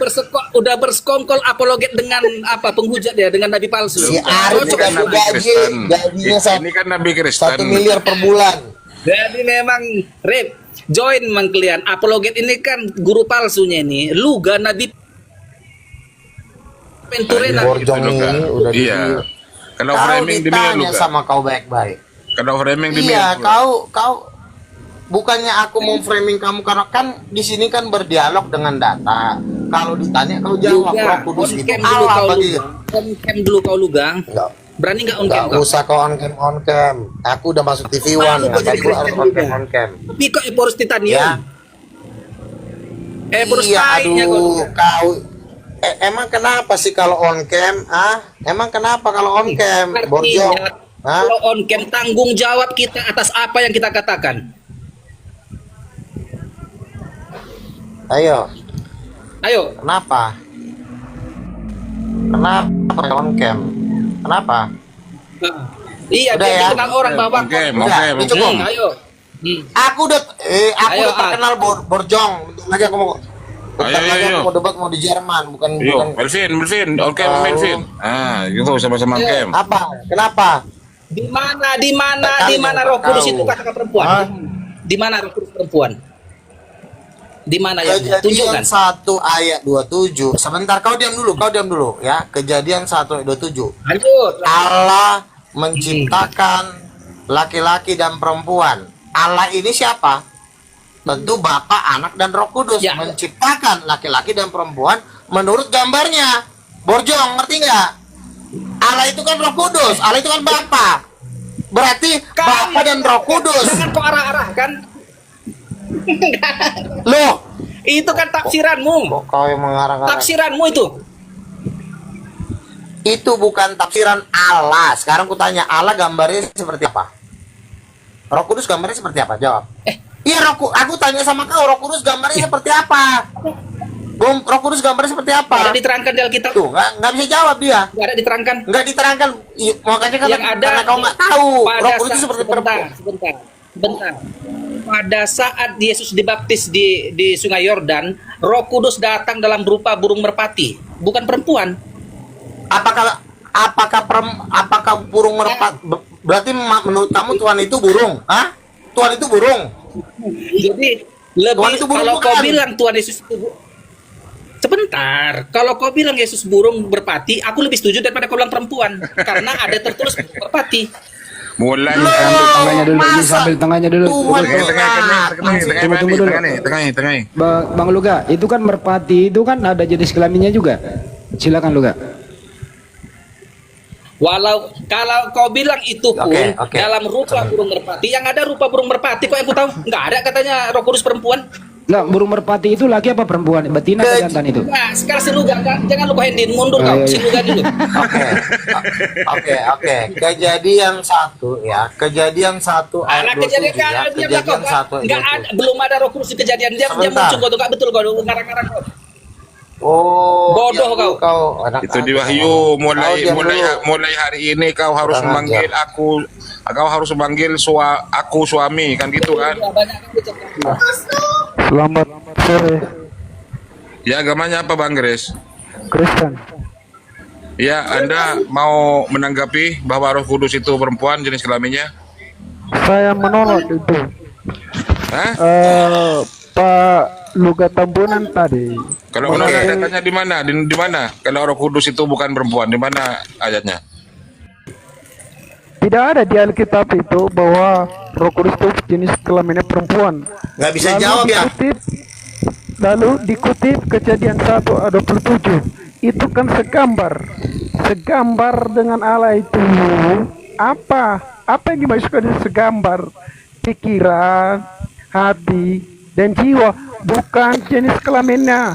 bersekongkol apologet dengan apa penghujat ya dengan nabi palsu. Si Arif Cocok. udah Nabi gaji, Kristen. gajinya Ini kan Nabi Kristen. 1 miliar per bulan. Jadi memang Rip, join memang kalian. Apologet ini kan guru palsunya ini. Luga nabi Penturena. Borjong Gitu, Luga. ini udah Iya. Kalau Kau framing di ditanya Luga. sama kau baik-baik. Kalau framing di Iya, kau bukannya aku mau framing kamu karena kan di sini kan berdialog dengan data. Kalau ditanya kau jawab, Luga, Roh Kudus on itu cam dulu Allah kau bagi. Luga. On cam dulu kau Luga. Enggak. Berani nggak on cam Enggak kau? usah kau on cam. Aku udah masuk TV One, Malu kau jadi aku harus Kristen on cam. Tapi kok Eporus Titanium? Ya. Eporus Iya, tainya kau. aduh, Luga. kau emang kenapa sih kalau on cam? Emang kenapa kalau on cam? Borjong. Artinya, kalau on cam tanggung jawab kita atas apa yang kita katakan. Ayo, Ayo, kenapa? Kenapa on cam? Kenapa? iya Udah biar ya? dikenal orang bahwa Oke, Udah, oke. cukup. Ayo. Aku udah Ayo, udah terkenal Borjong. Bentar lagi aku mau bentar Ayo, lagi ayo. aku mau debat mau di Jerman, bukan Yuk, Melvin, oke Tahu. Melvin. Gitu sama-sama cam. apa? Kenapa? Di mana Tahu, Roh Kudus tahu. itu katakan perempuan? Hah? Di mana Roh Kudus perempuan? Di mana ya? Kejadian Tunjukkan. 1 ayat 27. Sebentar, kau diam dulu ya. Kejadian 1 ayat 27. Lanjut. Allah menciptakan laki-laki dan perempuan. Allah ini siapa? Tentu Bapa, Anak, dan Roh Kudus. Ya. Menciptakan laki-laki dan perempuan menurut gambarnya. Borjong, ngerti nggak? Allah itu kan Roh Kudus. Allah itu kan Bapa. Berarti Bapa dan Roh Kudus. Jangan kau arah-arahkan. Loh, Itu kan tafsiranmu. kok kau yang mengarang-arang? Tafsiranmu itu. Itu bukan tafsiran Allah. Sekarang ku tanya, Allah gambarnya seperti apa? Roh Kudus gambarnya seperti apa? Jawab. Iya, aku tanya sama kau, Roh Kudus gambarnya seperti apa? Roh Kudus gambarnya seperti Ada apa? diterangkan di Alkitab. Tuh, nggak bisa jawab dia. Nggak ada diterangkan. Nggak diterangkan. Iya, makanya Yang ada karena kau nggak tahu. pada Roh Kudus itu saat- seperti perempuan. Sebentar. Pada saat Yesus dibaptis di Sungai Yordan, Roh Kudus datang dalam berupa burung merpati, bukan perempuan. Apakah burung merpati? Berarti menurut kamu Tuhan itu burung? Hah? Tuhan itu burung? Jadi Tuhan lebih itu burung kalau kau bukan? bilang Tuhan Yesus itu sebentar, kalau kau bilang Yesus burung merpati, aku lebih setuju daripada kau bilang perempuan karena ada tertulis burung merpati. Mulai Tengahnya dulu, ini Masa sambil tengahnya dulu. Tuhan Tunggu dulu. tengah. Bang Luga, itu kan merpati itu kan ada jenis kelaminnya juga. Silakan Luga. Walau kalau kau bilang itu pun Oke. dalam rupa burung merpati, yang ada rupa burung merpati kok yang ku tahu nggak ada katanya Roh Kudus perempuan. Enggak, burung merpati itu laki apa perempuan? Betina atau jantan itu? Nah, sekarang si Luga, jangan lupa Hendin, mundur kau, iya. si Luga dulu. Oke. Kejadian 1 ya. Kejadian 1 Nah, ayat 27 kejadian ya. dia Kejadian bilang 1 nggak ayat ada, belum ada Roh Kudus di kejadian dia Sebentar. muncul kau tuh nggak betul kau dulu ngarang-ngarang kau. 27. Oh, Bodoh ya, kau. anak Itu di Wahyu mulai Kau diam dulu. mulai hari ini kau harus Kurang memanggil kau harus memanggil aku suami kan gitu kan. Banyak kan dia cakap. Selamat sore, Ya agamanya apa Bang Grace? Kristen. Ya, Anda mau menanggapi bahwa Roh Kudus itu perempuan jenis kelaminnya? Saya menolak itu. Hah? Pak Luga Tambunan tadi. Kalau menolak datanya di mana? Di mana? Kalau Roh Kudus itu bukan perempuan, di mana ayatnya? Tidak ada di Alkitab itu bahwa Roh Kudus itu jenis kelaminnya perempuan. Nggak bisa jawab ya. Lalu dikutip Kejadian 1 ayat 27. Itu kan segambar dengan Allah itu. Apa yang dimaksudkan dengan segambar? Pikiran, hati, dan jiwa, bukan jenis kelaminnya.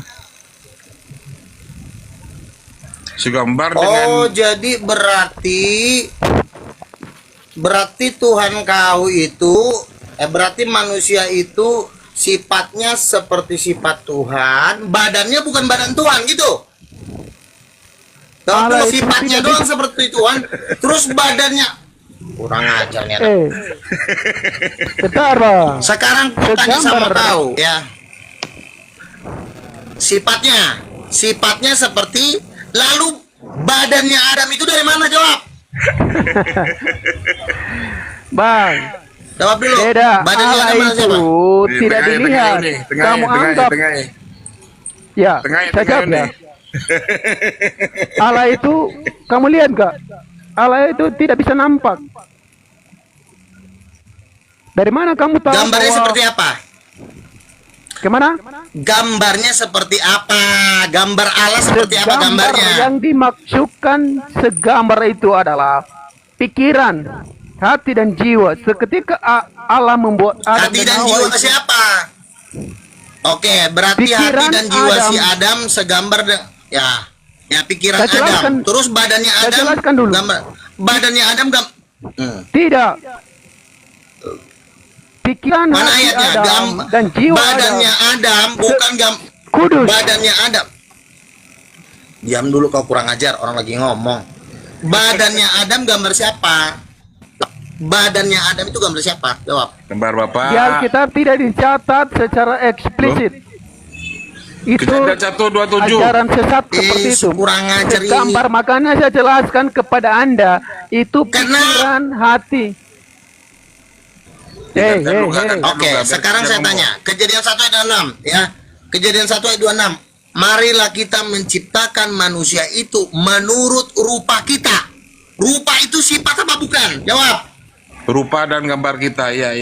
Segambar dengan Oh, jadi berarti Tuhan kau itu berarti manusia itu sifatnya seperti sifat Tuhan, badannya bukan badan Tuhan gitu. Tapi Allah itu sifatnya tidak doang seperti Tuhan, terus badannya kurang ajar nih. Bentar, Bang. Sekarang aku tanya sama Segambar. kau ya. Sifatnya seperti, lalu badannya Adam itu dari mana? Jawab. Bang, Jawab dulu. beda. Badannya Allah Adam mana siapa? itu tidak dilihat. Kamu anggap, ya, saya jawab ya. Allah itu, kamu lihat gak? Allah itu tidak bisa nampak. Dari mana kamu tahu? Gambarnya bahwa- seperti apa? Kemana? Gambarnya seperti apa? Gambar Allah seperti apa gambarnya? Yang dimaksudkan segambar itu adalah pikiran, hati dan jiwa. Seketika Allah membuat Adam Hati dan Hawa jiwa itu. siapa? Oke, berarti Pikiran hati dan jiwa Adam. si Adam segambar ya pikiran Saya jelaskan. Adam. Terus badannya Saya Adam jelaskan dulu. gambar. Badannya Adam Tidak. Pikiran, mana hati ayatnya? Adam dan jiwa Badannya Adam bukan kudus. badannya Adam. Diam dulu, kau kurang ajar, orang lagi ngomong. Badannya Adam gambar siapa? Badannya Adam itu gambar siapa? Jawab. Gambar Bapak. Di Alkitab tidak dicatat secara eksplisit. Itu Kejadian 1:27. ajaran sesat seperti itu. Kurang ajar ini. Gambar, makanya saya jelaskan kepada Anda, itu pikiran hati. Oke, sekarang saya tanya. Kejadian 1 ayat 26 ya. Kejadian 1 ayat 26. Marilah kita menciptakan manusia itu menurut rupa kita. Rupa itu sifat apa bukan? Jawab. Rupa dan gambar kita. Ya.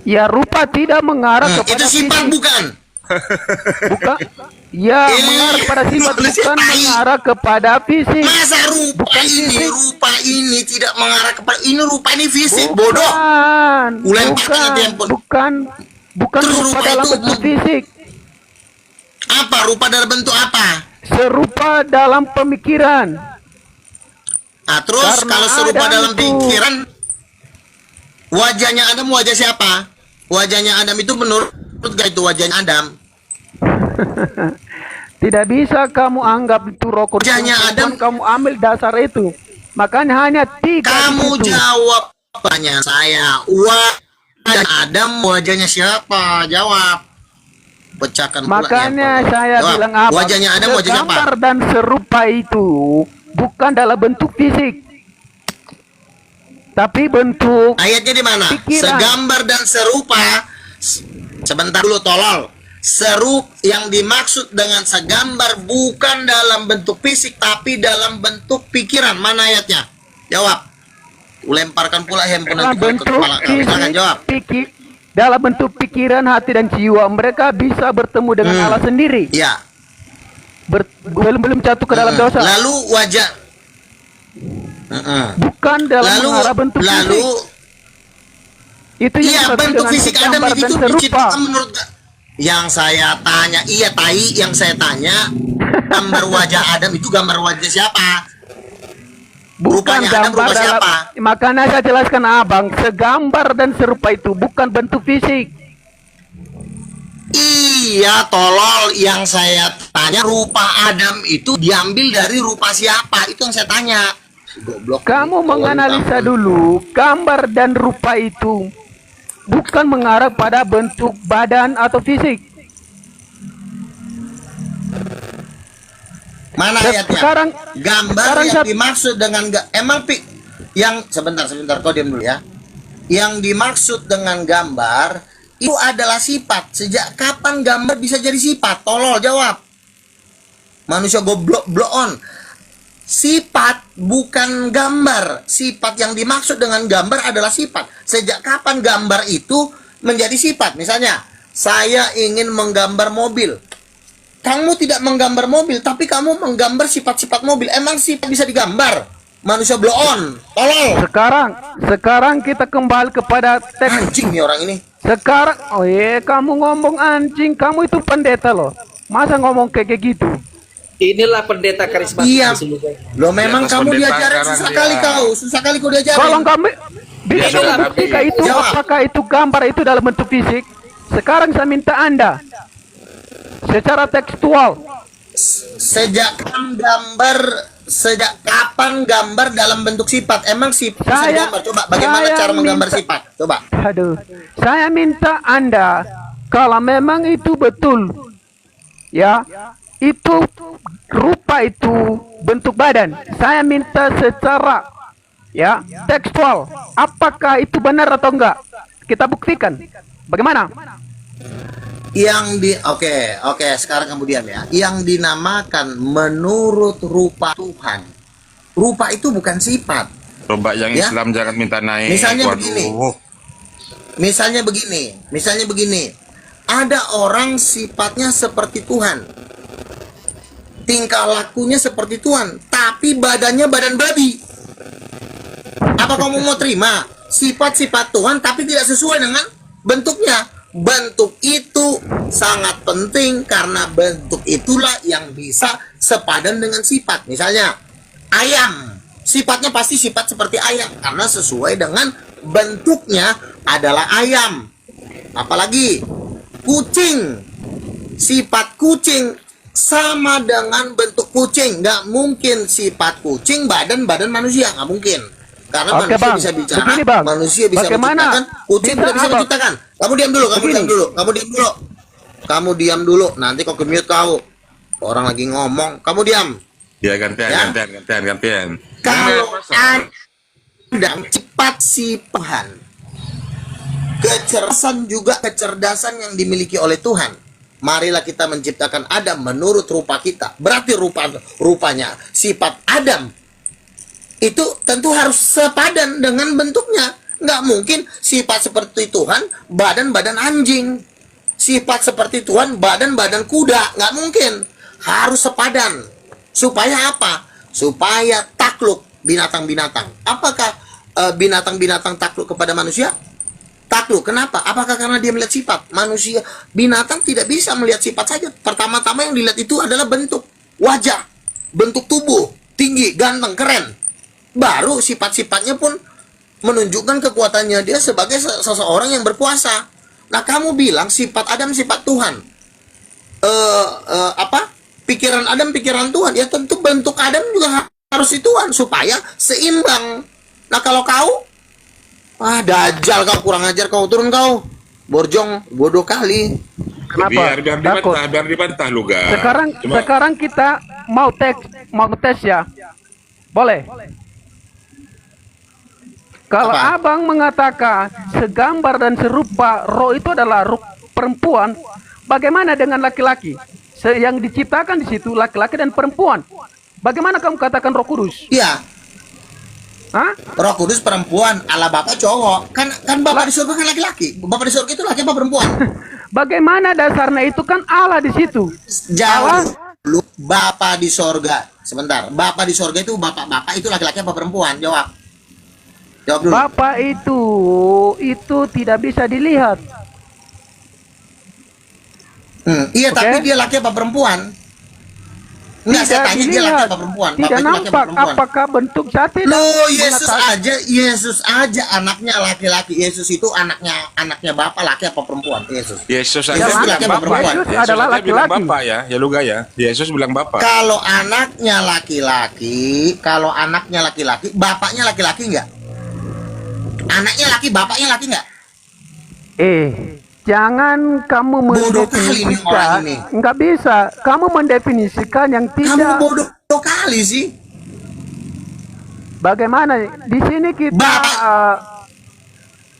Ya, rupa tidak mengarah kepada Itu sifat fisik. bukan? Bukan. Ya, mengarah kepada sifat, bukan mengarah kepada fisik. Masa rupa Bukan ini, fisik. rupa ini tidak mengarah kepada ini, rupa ini fisik, bodoh. Bukan Terus rupa rupa dalam itu bentuk fisik. Apa? Rupa dalam bentuk apa? Serupa dalam pemikiran. Nah, terus Karena kalau serupa Adam dalam itu- pikiran, wajahnya Adam wajah siapa? Wajahnya Adam itu menurut gak itu wajahnya Adam? Tidak bisa kamu anggap itu Roh Kudus. Wajahnya Adam. Kamu ambil dasar itu. Makanya hanya 3 Kamu di situ. jawab pertanyaan saya. Wajah Adam wajahnya siapa? Jawab. Pecahkan pula Makanya ya, saya jawab. bilang apa? Wajahnya Adam wajah siapa? Segambar dan serupa itu bukan dalam bentuk fisik, tapi bentuk Ayatnya di mana? pikiran. Segambar dan serupa. Sebentar dulu, tolol. Yang dimaksud dengan segambar bukan dalam bentuk fisik, tapi dalam bentuk pikiran. Mana ayatnya? Jawab. Lemparkan pula handphone dalam nanti ke bentuk kepala kau. Silakan fisik, jawab. dalam bentuk pikiran, hati dan jiwa. Mereka bisa bertemu dengan Allah sendiri. Ya. Belum jatuh ke dalam dosa. Lalu wajah. Bukan dalam mengarah bentuk lalu fisik. Itu yang iya, disebut bentuk dengan fisik Adam gambar dan itu serupa. diciptakan menurut yang saya tanya. Iya, yang saya tanya, gambar wajah Adam itu gambar wajah siapa? Bukan Rupanya Adam gambar rupa dalam, siapa? makanya saya jelaskan abang, segambar dan serupa itu bukan bentuk fisik. Iya, tolol, yang saya tanya rupa Adam itu diambil dari rupa siapa? Itu yang saya tanya. Goblok. Kamu menganalisa dulu, gambar dan rupa itu bukan mengarah pada bentuk badan atau fisik. Mana Dan ayatnya? Gambar sekarang yang saya- dimaksud dengan yang sebentar kau diam dulu ya. Yang dimaksud dengan gambar itu adalah sifat. Sejak kapan gambar bisa jadi sifat? Tolol, jawab. Manusia goblok on. Sifat bukan gambar. Sifat yang dimaksud dengan gambar adalah sifat. Sejak kapan gambar itu menjadi sifat? Misalnya, saya ingin menggambar mobil. Kamu tidak menggambar mobil, tapi kamu menggambar sifat-sifat mobil. Emang sifat bisa digambar? Manusia blow on, tolong. Sekarang kita kembali kepada teks. Anjing nih orang ini. Sekarang, kamu ngomong anjing, kamu itu pendeta loh. Masa ngomong kayak gitu? Inilah pendeta karismatik. Iya. di seluruh- Lo memang atas kamu pendeta diajarin sekarang susah dia. kali kau, susah kali kau diajarin. Kalau kami bisa Inilah membuktikan pendeta. itu, Jawab. apakah itu gambar itu dalam bentuk fisik? Sekarang saya minta Anda secara tekstual. Sejak kapan gambar dalam bentuk sifat? Emang sifat bisa Saya- digambar? Coba bagaimana saya cara menggambar minta- sifat? Coba. Aduh, saya minta Anda, kalau memang itu betul, ya, itu rupa itu bentuk badan. Saya minta secara ya tekstual, apakah itu benar atau enggak? Kita buktikan. Bagaimana? Oke, sekarang kemudian ya, yang dinamakan menurut rupa Tuhan. Rupa itu bukan sifat. Coba yang Ya. Islam jangan minta naik. Misalnya Waduh. begini. Misalnya begini. Ada orang sifatnya seperti Tuhan. Tingkah lakunya seperti Tuhan, tapi badannya badan babi. Apa kamu mau terima sifat-sifat Tuhan tapi tidak sesuai dengan bentuknya? Bentuk itu sangat penting karena bentuk itulah yang bisa sepadan dengan sifat. Misalnya ayam, sifatnya pasti sifat seperti ayam karena sesuai dengan bentuknya adalah ayam. Apalagi kucing, sifat kucing sama dengan bentuk kucing. Nggak mungkin sifat kucing badan manusia, nggak mungkin. Karena Oke, manusia Bang. bisa bicara, Begini, Bang. manusia bisa Bagaimana menciptakan, kucing bisa tidak bisa apa? menciptakan. Kamu diam dulu, Begini. kamu diam dulu. Nanti kok ke-mute kau. Orang lagi ngomong, kamu diam. Ya gantian, Ya. gantian. Kalau Pasal. Adam cepat si Tuhan, kecerdasan juga kecerdasan yang dimiliki oleh Tuhan. Marilah kita menciptakan Adam menurut rupa kita. Berarti rupanya sifat Adam itu tentu harus sepadan dengan bentuknya. Nggak mungkin sifat seperti Tuhan badan anjing, sifat seperti Tuhan badan kuda. Nggak mungkin, harus sepadan. Supaya apa? Supaya takluk binatang-binatang. Apakah binatang-binatang takluk kepada manusia? Takluk, kenapa? Apakah karena dia melihat sifat? Manusia, binatang tidak bisa melihat sifat saja. Pertama-tama yang dilihat itu adalah bentuk wajah, bentuk tubuh, tinggi, ganteng, keren. Baru sifat-sifatnya pun menunjukkan kekuatannya dia sebagai seseorang yang berkuasa. Nah, kamu bilang sifat Adam sifat Tuhan. Pikiran Adam pikiran Tuhan. Ya tentu bentuk Adam juga harus Tuhan supaya seimbang. Nah, kalau kau dajal kau, kurang ajar kau, turun kau. Borjong, bodoh kali. Kenapa? Biar Takut. dibantah lu ga. Sekarang kita mau tes ya. Boleh. Kalau Apa? abang mengatakan segambar dan serupa roh itu adalah roh perempuan, bagaimana dengan laki-laki? Yang diciptakan di situ laki-laki dan perempuan. Bagaimana kamu katakan Roh Kudus? Iya, Hah? Roh Kudus perempuan, Allah Bapa cowok. Kan Bapak di surga kan laki-laki. Bapak di surga itu laki apa perempuan? Bagaimana dasarnya itu kan Allah di situ. Jawab dulu, Bapak di surga. Sebentar, Bapak di surga itu bapak itu laki-laki apa perempuan? Jawab dulu. Bapak itu tidak bisa dilihat. Iya, Oke. tapi dia laki apa perempuan? Enggak, saya tanya dia laki apa perempuan? Tidak Bapak itu laki apa nampak perempuan? apakah bentuk saya tidak Loh, mengatakan- Yesus aja anaknya laki-laki. Yesus itu anaknya Bapak laki apa perempuan? Yesus. Yesus Yesus aja bilang laki apa bapak. perempuan? Yesus Yesus adalah aja bilang laki-laki. bapak ya. Ya lu ga ya. Yesus bilang bapak. Kalau anaknya laki-laki, bapaknya laki-laki enggak? Anaknya laki, bapaknya laki enggak? Jangan kamu Bodoh kali nih orang ini. mendefinisikan, nggak bisa. Kamu mendefinisikan yang Kamu tidak. bodoh kali sih. Bagaimana? Di sini kita Bapak.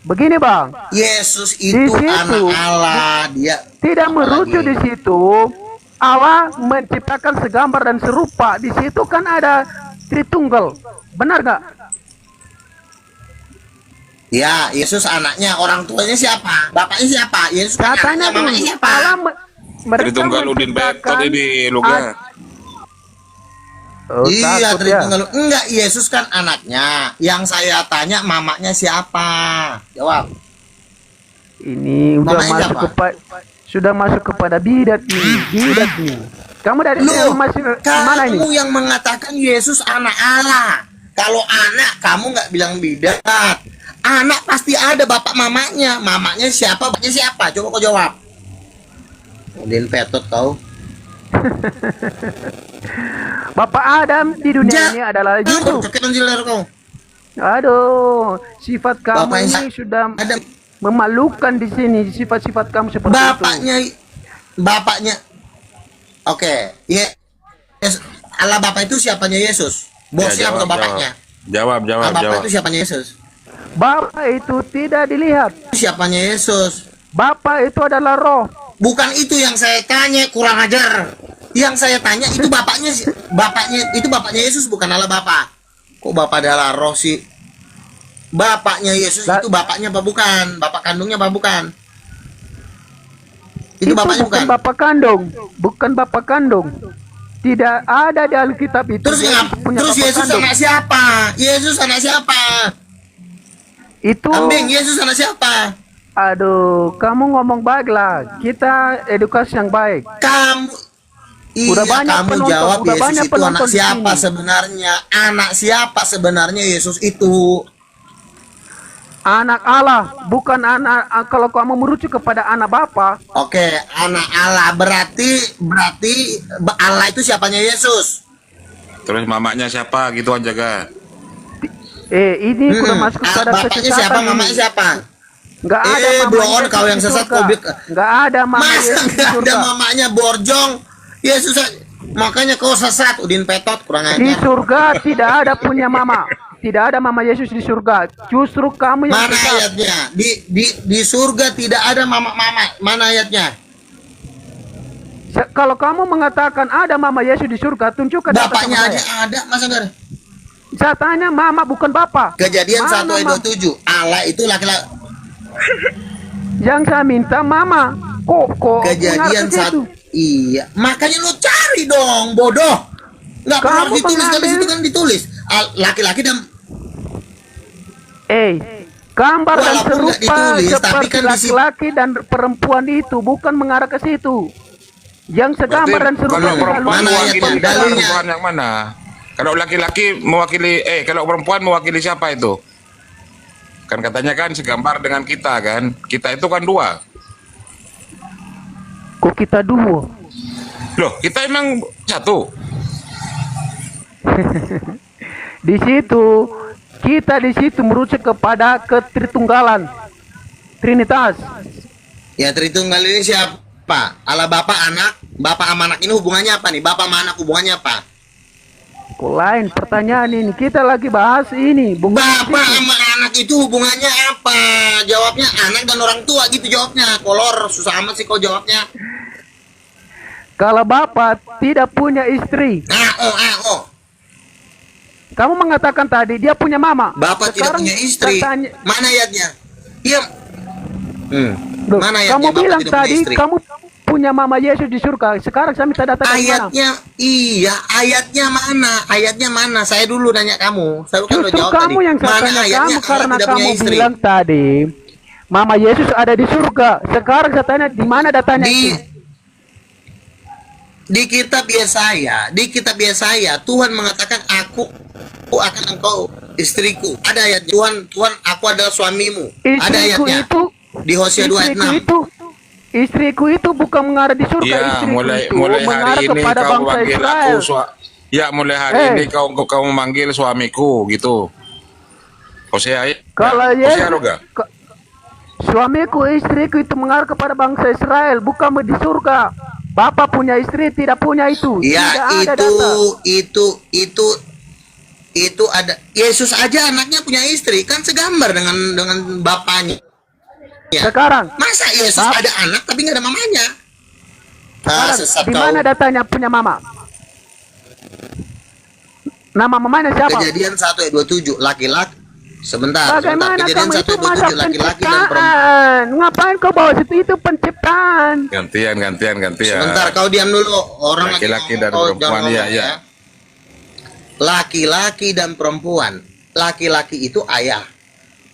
begini bang, Yesus Di itu situ. anak Allah. Dia tidak merujuk Apalagi? di situ. Allah menciptakan segambar dan serupa. Di situ kan ada Tritunggal, benar nggak? Ya, Yesus anaknya, orang tuanya siapa? Bapaknya siapa? Yesus kan Katanya anaknya, mamanya dulu, siapa? Allah mereka Tritunggal Udin Betot ini lu ga. Oh, Iya, takut ya. Tritunggal. Enggak, Yesus kan anaknya. Yang saya tanya mamanya siapa? Jawab. Ini udah Mamanya masuk siapa? sudah masuk kepada bidat nih. Kamu dari Loh, masih mana ini? kamu yang mengatakan Yesus anak Allah. Kalau anak, kamu nggak bilang bidat. Anak pasti ada bapak mamanya. Mamanya siapa? Bapaknya siapa? Coba kau jawab. Udin Petot kau. Bapak Adam di dunia ini adalah Yusuf. Sakit anjir kau. Aduh, sifat kamu Bapaknya ini sudah Adam. memalukan di sini. Sifat-sifat kamu seperti itu. Bapaknya Oke, Allah Bapa itu siapanya Yesus? Bosnya atau bapaknya? Jawab. Allah Bapa itu siapanya Yesus? Bapa itu tidak dilihat. Siapanya Yesus? Bapa itu adalah roh. Bukan itu yang saya tanya, kurang ajar. Yang saya tanya itu bapaknya itu bapaknya Yesus, bukan Allah Bapa. Kok Bapa adalah roh sih? Bapaknya Yesus itu bapaknya apa bukan? Bapak kandungnya apa bukan? Itu bapaknya bukan? Bapak kandung, bukan bapak kandung. Tidak ada di Alkitab itu. Terus Yesus anak siapa? Yesus anak siapa? Itu Kambing, Yesus anak siapa? Aduh, kamu ngomong baik lah. Kita edukasi yang baik. Udah banyak kamu penonton, jawab udah Yesus banyak itu anak penonton di siapa sini. sebenarnya? Anak siapa sebenarnya Yesus itu? Anak Allah, bukan anak. Kalau kamu merujuk kepada anak Bapa, Oke, anak Allah berarti Allah itu siapanya Yesus. Terus mamanya siapa gitu aja kan? ini sudah masuk pada Bapaknya kesesatan siapa, ini. mamanya siapa? Nggak ada belum mamanya kau yang di sesat surga. kau Nggak ada mama Masa Yesus di nggak ada surga. mamanya borjong? Yesus makanya kau sesat, Udin Petot, kurang Di ajar. surga tidak ada punya mama. Tidak ada mama Yesus di surga. Justru kamu yang Mana sesat. ayatnya? Di surga tidak ada mama. Mana ayatnya? Kalau kamu mengatakan ada mama Yesus di surga, tunjukkan di atas Bapaknya sama aja saya. ada, masa enggak ada? Saya tanya mama bukan bapak. Kejadian Mana 1 ayat 27. Allah itu laki-laki. Yang saya minta mama. Kok Kejadian mengarah ke situ? 1. Iya, makanya lu cari dong, bodoh. Nggak pernah Kamu ditulis, kalau mengambil- situ kan ditulis. Laki-laki dan Gambar dan Walaupun nggak serupa ditulis, tapi seperti kan di situ- laki-laki dan perempuan itu bukan mengarah ke situ. Yang segambar dan serupa Kalau selalu perempuan Mana mewakili ayatnya? kita, Dalilnya. perempuan yang mana? Kalau laki-laki mewakili, kalau perempuan mewakili siapa itu? Kan katanya kan segambar dengan kita kan? Kita itu kan dua. Kok kita dua? Loh, kita emang satu. Di situ kita merujuk kepada ketritunggalan, Trinitas. ya Tritunggal ini siapa? Allah Bapa, Anak, Bapa sama anak ini hubungannya apa nih? Bapa sama anak hubungannya apa? Kok lain pertanyaan ini? Kita lagi bahas ini, Bung. Bapak sama anak itu hubungannya apa? Jawabnya anak dan orang tua gitu jawabnya. Kolor, susah amat sih kau jawabnya. Kalau bapak tidak punya istri, kamu mengatakan tadi dia punya mama. Bapak tidak Sekarang punya istri. saya tanya- Mana ayatnya? Iya. Loh, Mana ayatnya? kamu Bapak bilang tidak punya tadi istri? kamu punya mama Yesus di surga. Sekarang saya minta data dari mana? Ayatnya, iya, ayatnya mana? Ayatnya mana? Saya dulu nanya kamu. Saya kan udah Justru jawab kamu tadi. yang saya Mana tanya ayatnya kamu Allah karena tidak punya kamu istri? bilang tadi mama Yesus ada di surga. Sekarang saya tanya di mana datanya itu? Di kitab Yesaya, Tuhan mengatakan aku akan engkau istriku. Ada ayat Tuhan aku adalah suamimu. Ada Istriku ayatnya. itu Di Hosea 2 ayat 6. istriku itu bukan mengarah di surga. Ya, Istriku mulai itu hari mengarah ini kepada kau bangsa manggil Israel. ya, mulai hari ini kau memanggil suamiku gitu. Hosea. Kalau Hosea Yesus, Roga. suamiku, istriku itu mengarah kepada bangsa Israel, bukan di surga. Bapak punya istri, tidak punya itu. Ya, Tidak ada data. itu ada. Yesus aja anaknya punya istri, kan segambar dengan bapaknya. Ya. Sekarang, Masa Yesus ada anak tapi nggak ada mamanya? Sesat di kau. mana datanya punya mama? Nama mamanya siapa? Kejadian 1 ayat 27 laki-laki. Sebentar. Bagaimana Kejadian kamu 1 itu ayat 27 masak laki-laki dan perempuan. penciptaan? Ngapain kau bawa itu penciptaan? Gantian. Sebentar, kau diam dulu. Orang Laki-laki dan kau perempuan, jangan iya, ngomong, iya. ya. Laki-laki dan perempuan. Laki-laki itu ayah.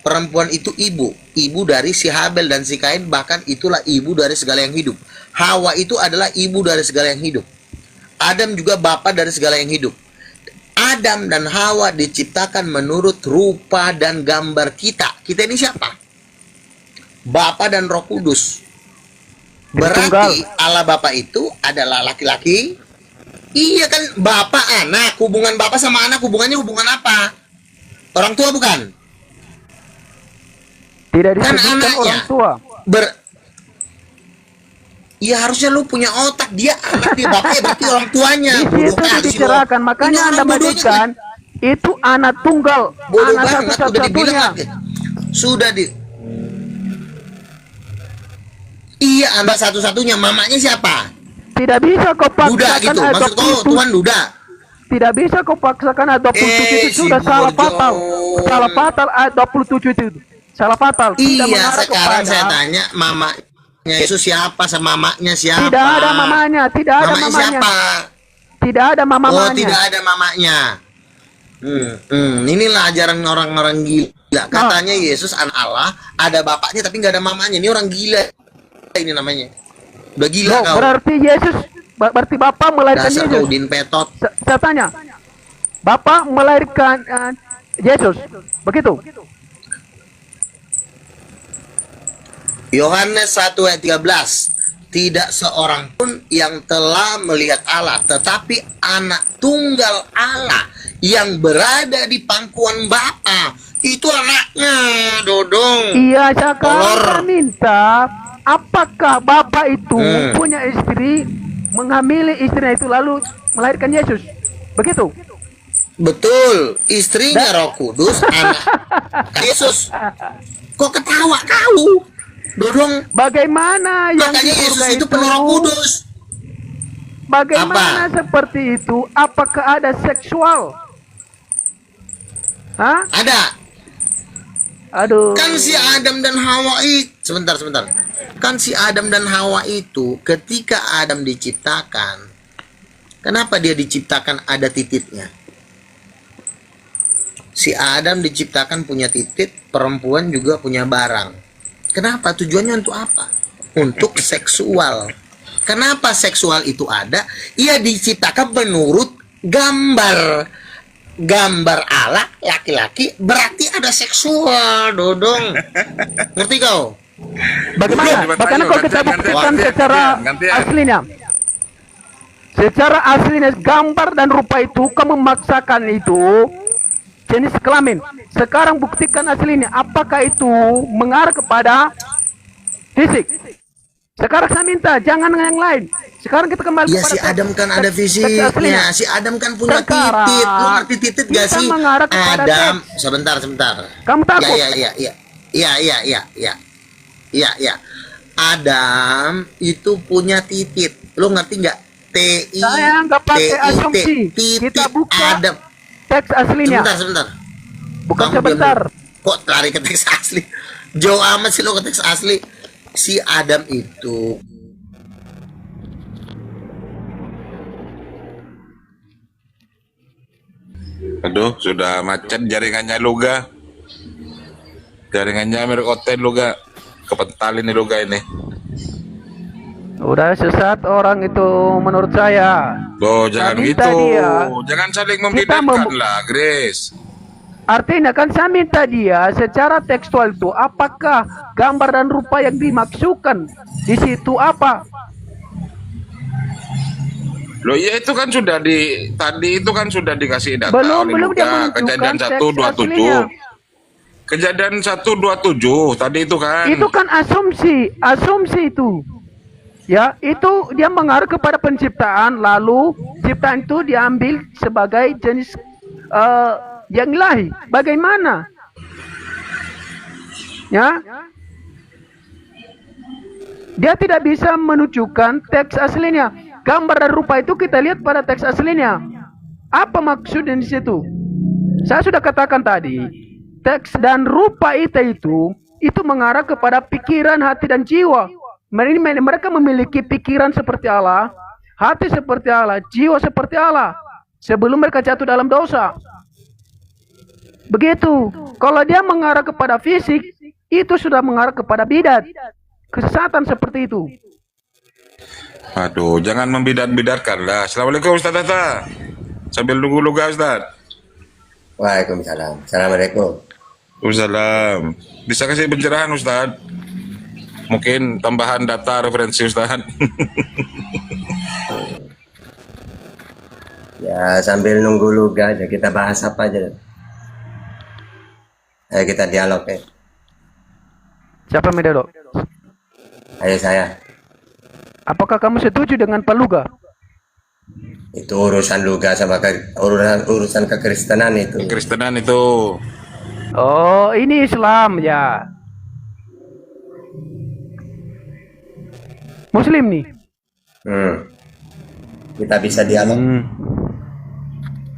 Perempuan itu ibu. Ibu dari si Habel dan si Kain, bahkan itulah ibu dari segala yang hidup. Hawa itu adalah ibu dari segala yang hidup. Adam juga bapa dari segala yang hidup. Adam dan Hawa diciptakan menurut rupa dan gambar kita. Kita ini siapa? Bapa dan Roh Kudus. Berarti Allah Bapa itu adalah laki-laki. Iya kan, bapak anak. Hubungan bapak sama anak hubungannya hubungan apa? Orang tua bukan? Tidak Kan disebutkan anaknya. orang tua. Ya harusnya lu punya otak. Dia anak, dia bapaknya berarti orang tuanya. Di Bodoh situ kali sih lu. dibicarakan, Ini makanya orang Anda bodohnya matikan itu anak tunggal, bodoh anak banget, udah satu-satunya. dibilang. Sudah di Iya, anak satu-satunya. Mamanya siapa? Tidak bisa kau Duda paksakan gitu. ayat Maksud kau 27. Tuhan duda? Tidak bisa kau paksakan ayat 27 itu sudah si salah Borjon. fatal. Salah fatal ayat 27 itu. Salah fatal. Tidak Iya, mengarah sekarang kepada- saya tanya mamanya Yesus siapa, sama mamanya siapa? Tidak ada mamanya, tidak ada Mamanya mamanya. siapa? Tidak ada mamanya. Oh, tidak ada mamanya. Inilah ajaran orang-orang gila. Katanya Yesus anak Allah, ada bapaknya tapi nggak ada mamanya. Ini orang gila. Ini namanya. Udah gila Loh, kau. berarti Yesus, berarti Bapak melahirkan Dasar Yesus. kau Din Petot. Saya tanya, Bapak melahirkan Yesus, begitu? Yohanes 1 ayat 13. Tidak seorang pun yang telah melihat Allah, tetapi anak tunggal Allah yang berada di pangkuan Bapa. Itu anaknya, Dodong. Iya, sekarang Kolor. saya minta, apakah Bapak itu punya istri, menghamili istrinya itu lalu melahirkan Yesus? Begitu? Betul, istrinya Roh Kudus, anak Yesus. Kok ketawa kau? Dodong, Bagaimana yang makanya di Yesus surga itu penuh Roh Kudus. Bagaimana seperti itu? Apakah ada seksual? Hah? Ada. Aduh. Kan si Adam dan Hawa itu, sebentar. Kan si Adam dan Hawa itu ketika Adam diciptakan, kenapa dia diciptakan ada titiknya? Si Adam diciptakan punya titik, perempuan juga punya barang. Kenapa? Tujuannya untuk apa? Untuk seksual. Kenapa seksual itu ada? Ia diciptakan menurut gambar Allah, laki-laki, berarti ada seksual, Dodong. Ngerti kau? Bagaimana? Bagaimana kalau kita buktikan secara aslinya? Secara aslinya gambar dan rupa itu kamu memaksakan itu jenis kelamin. Sekarang buktikan aslinya. Apakah itu mengarah kepada fisik? Sekarang saya minta jangan yang lain. Sekarang kita kembali Ya kepada si Adam kan ada teks fisiknya. aslinya. Si Adam kan punya Sekarang titik. Lu ngerti titik gak kita sih? mengarah kepada Adam, teks. sebentar. Kamu takut? Iya. Adam itu punya titik. Lu ngerti nggak? Saya nggak pakai asumsi. Titik Kita buka Adam. teks aslinya. Sebentar. Bukan Kamu sebentar. diam dulu. Kok lari ke teks asli? Jauh amat sih lo ke teks asli. Si Adam itu Aduh, sudah macet jaringannya Luga. Jaringannya Mirkoten Luga. Kepental ini Luga ini. Udah sesat orang itu menurut saya. Loh, jangan Saya gitu. minta dia. Jangan saling Kita membedakan lah, Grace. Artinya kan saya minta dia secara tekstual itu apakah gambar dan rupa yang dimaksudkan di situ apa? Loh, iya itu kan sudah tadi itu kan sudah dikasih data Belum oleh dia Luga. menunjukkan Kejadian teks 127. aslinya. Kejadian 127 tadi itu kan. Itu kan asumsi itu. Ya, itu dia mengarah kepada penciptaan, lalu ciptaan itu diambil sebagai jenis yang ilahi. Bagaimana? Ya, dia tidak bisa menunjukkan teks aslinya. Gambar dan rupa itu kita lihat pada teks aslinya. Apa maksudnya di situ? Saya sudah katakan tadi, teks dan rupa itu mengarah kepada pikiran, hati dan jiwa. Mereka memiliki pikiran seperti Allah, hati seperti Allah, jiwa seperti Allah sebelum mereka jatuh dalam dosa. Begitu. Kalau dia mengarah kepada fisik, itu sudah mengarah kepada bidat. Kesesatan seperti itu. Aduh, jangan membidat-bidatkan lah. Assalamualaikum Ustaz Tata. Sambil nunggu Luga Ustaz. Waalaikumsalam. Assalamualaikum. Waalaikumsalam. Bisa kasih pencerahan Ustaz? Mungkin tambahan data referensi Ustaz. Ya sambil nunggu Luga aja kita bahas apa aja. Ayo kita dialog ya. Siapa yang dialog? Ayo saya. Apakah kamu setuju dengan Pak Luga? Itu urusan luga sama urusan kekristenan itu. Kristenan itu. Oh, ini Islam ya. Muslim nih. Kita bisa dialog.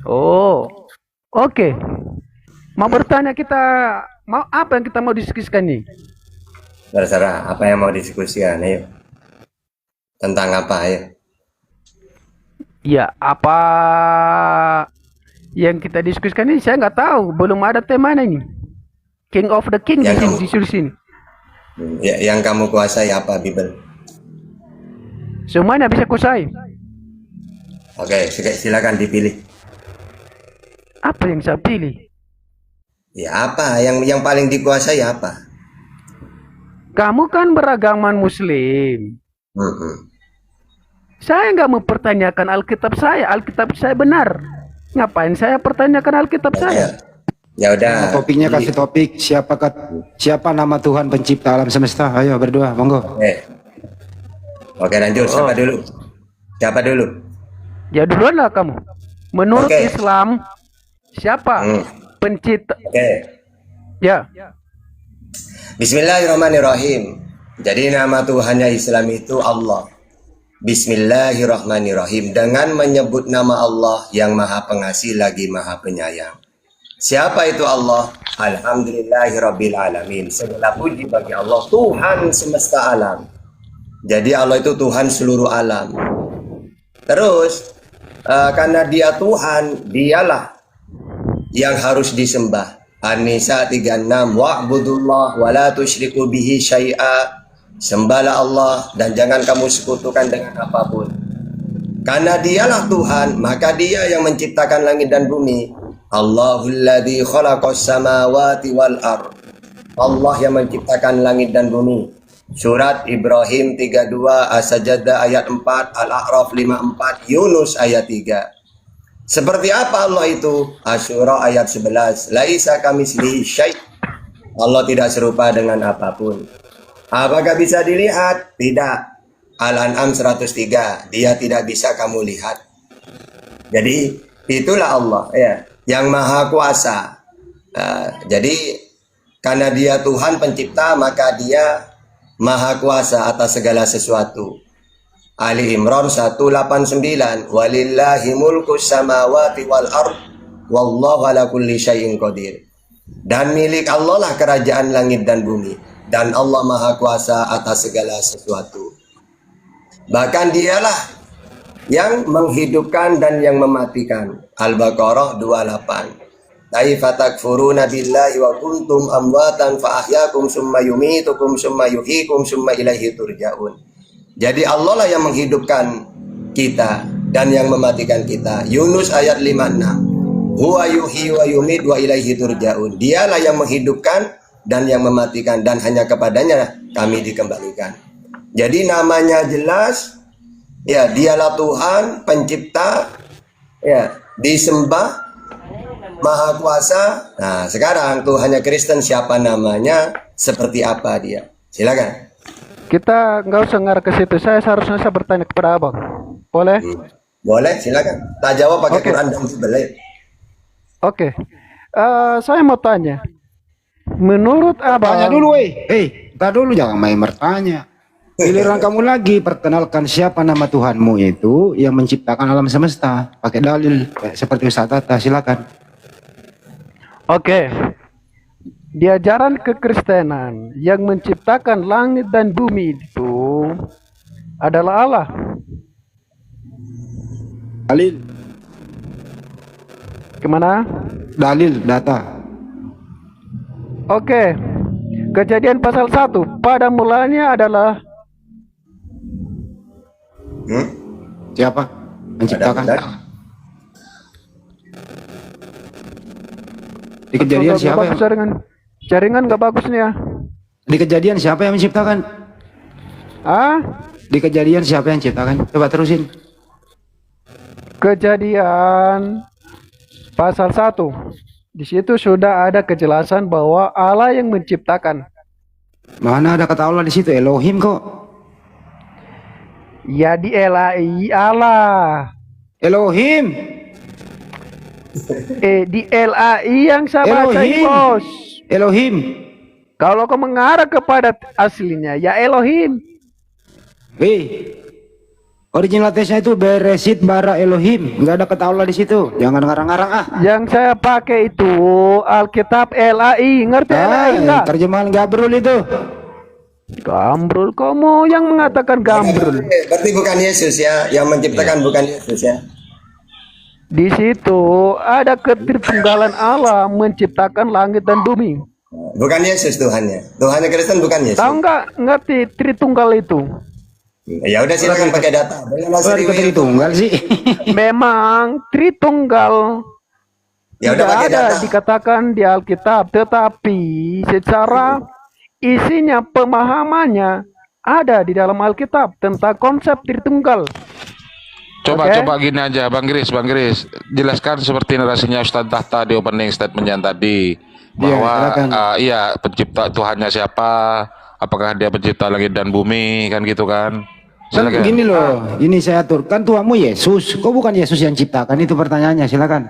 Oh, oke. Mau bertanya kita, mau apa yang kita mau diskusikan nih? Terserah apa yang mau diskusikan, ayo. Tentang apa, ayo. Ya, apa yang kita diskusikan ini saya nggak tahu, belum ada temanya ini. King of the King Yang di kamu- sini. Ya, yang kamu kuasai apa, Bible? Semuanya bisa kuasai. Oke, silakan dipilih. Apa yang saya pilih? Ya apa? Yang paling dikuasai apa? Kamu kan beragaman Muslim. Saya nggak mempertanyakan Alkitab saya. Alkitab saya benar. Ngapain saya pertanyakan Alkitab saya? Ya udah. Topiknya kasih topik siapa nama Tuhan pencipta alam semesta. Ayo berdua, monggo. Oke, lanjut. Siapa dulu? Siapa dulu? Ya duluan lah kamu. Menurut Oke. Islam, siapa pencipta? Oke. Ya. Bismillahirrahmanirrahim. Jadi nama Tuhannya Islam itu Allah. Bismillahirrahmanirrahim. Dengan menyebut nama Allah yang Maha Pengasih lagi Maha Penyayang. Siapa itu Allah? Alhamdulillahirabbil alamin. Segala puji bagi Allah, Tuhan semesta alam. Jadi Allah itu Tuhan seluruh alam. Terus karena Dia Tuhan, Dialah yang harus disembah. An-Nisa 36, wa'budullah wa la tusyriku bihi syai'a. Sembahlah Allah dan jangan kamu sekutukan dengan apapun. Karena Dialah Tuhan, maka Dia yang menciptakan langit dan bumi. Allahul ladzi khalaqas samawati wal ard. Allah yang menciptakan langit dan bumi. Surat Ibrahim 32, As-Sajdah ayat 4, Al-A'raf 54, Yunus ayat 3. Seperti apa Allah itu? Asyura ayat 11. Laisa kamitslihi syai'. Allah tidak serupa dengan apapun. Apakah bisa dilihat? Tidak. Al-An'am 103. Dia tidak bisa kamu lihat. Jadi itulah Allah ya, yang maha kuasa. Jadi karena Dia Tuhan pencipta, maka Dia maha kuasa atas segala sesuatu. Ali Imran 189, walillahi mulkus samawati wal ard wallahu ala kulli syai'in qadir. Dan milik Allah lah kerajaan langit dan bumi, dan Allah maha kuasa atas segala sesuatu. Bahkan Dialah yang menghidupkan dan yang mematikan. Al-Baqarah 28. Kaifa takfuruna billahi wa kuntum amwatan fa ahyakum summa yumitukum summa yuhyikum summa ilaihi turja'un. Jadi Allah lah yang menghidupkan kita dan yang mematikan kita. Yunus ayat 56. Huwa yuhyi wa yumit wa ilaihi turja'un. Dialah yang menghidupkan dan yang mematikan, dan hanya kepadanya kami dikembalikan. Jadi namanya jelas ya, Dialah Tuhan pencipta ya, disembah, maha kuasa. Nah, sekarang Tuhannya Kristen siapa namanya, seperti apa Dia? Silakan. Kita nggak usah ngarah ke situ. Saya seharusnya saya bertanya kepada abang. Boleh? Boleh, silakan. Tak jawab pakai Oke. Quran dan Bible. Oke. Saya mau tanya. Menurut abang. Tanya dulu, tak dulu, jangan main bertanya. Giliran kamu lagi, perkenalkan siapa nama Tuhanmu itu yang menciptakan alam semesta. Pakai dalil seperti Ustaz Tata, silakan. Oke. Di ajaran kekristenan yang menciptakan langit dan bumi itu adalah Allah. Dalil, Kemana? dalil, data. Oke. Kejadian pasal 1. Pada mulanya adalah Siapa menciptakan? Di kejadian Nggak siapa bagus yang jaringan nggak bagus nih ya. Di kejadian siapa yang menciptakan? Di kejadian siapa yang menciptakan? Coba terusin. Kejadian pasal 1. Di situ sudah ada kejelasan bahwa Allah yang menciptakan. Mana ada kata Allah di situ? Elohim kok. Ya di LAI Allah. Elohim. Di LAI yang saya baca Elohim. bos. Elohim. Kalau kau mengarah kepada aslinya, ya Elohim. Original tesnya itu Beresit bara Elohim. Nggak ada kata Allah di situ. Jangan ngarang-ngarang ah. Yang saya pakai itu Alkitab LAI. Ngerti LAI enggak? Terjemahan Gabrul itu. Gambrul, kamu yang mengatakan gambrul. Berarti bukan Yesus ya, yang menciptakan bukan Yesus ya. Di situ ada ketritunggalan Allah menciptakan langit dan bumi. Bukan Yesus Tuhannya. Tuhannya Kristen bukan Yesus. Tahu nggak ngerti Tritunggal itu? Ya udah silakan pakai data. Tritunggal sih. Memang Tritunggal Ya udah tidak pakai ada data. dikatakan di Alkitab, tetapi secara isinya pemahamannya ada di dalam Alkitab tentang konsep Tritunggal. Coba gini aja, Bang Gris, jelaskan seperti narasinya Ustadz Tahta di opening statementnya tadi bahwa iya pencipta Tuhannya siapa, apakah dia pencipta langit dan bumi, kan gitu kan? Kan gini loh, ini saya atur, kan Tuhanmu Yesus, kok bukan Yesus yang ciptakan, itu pertanyaannya, silakan.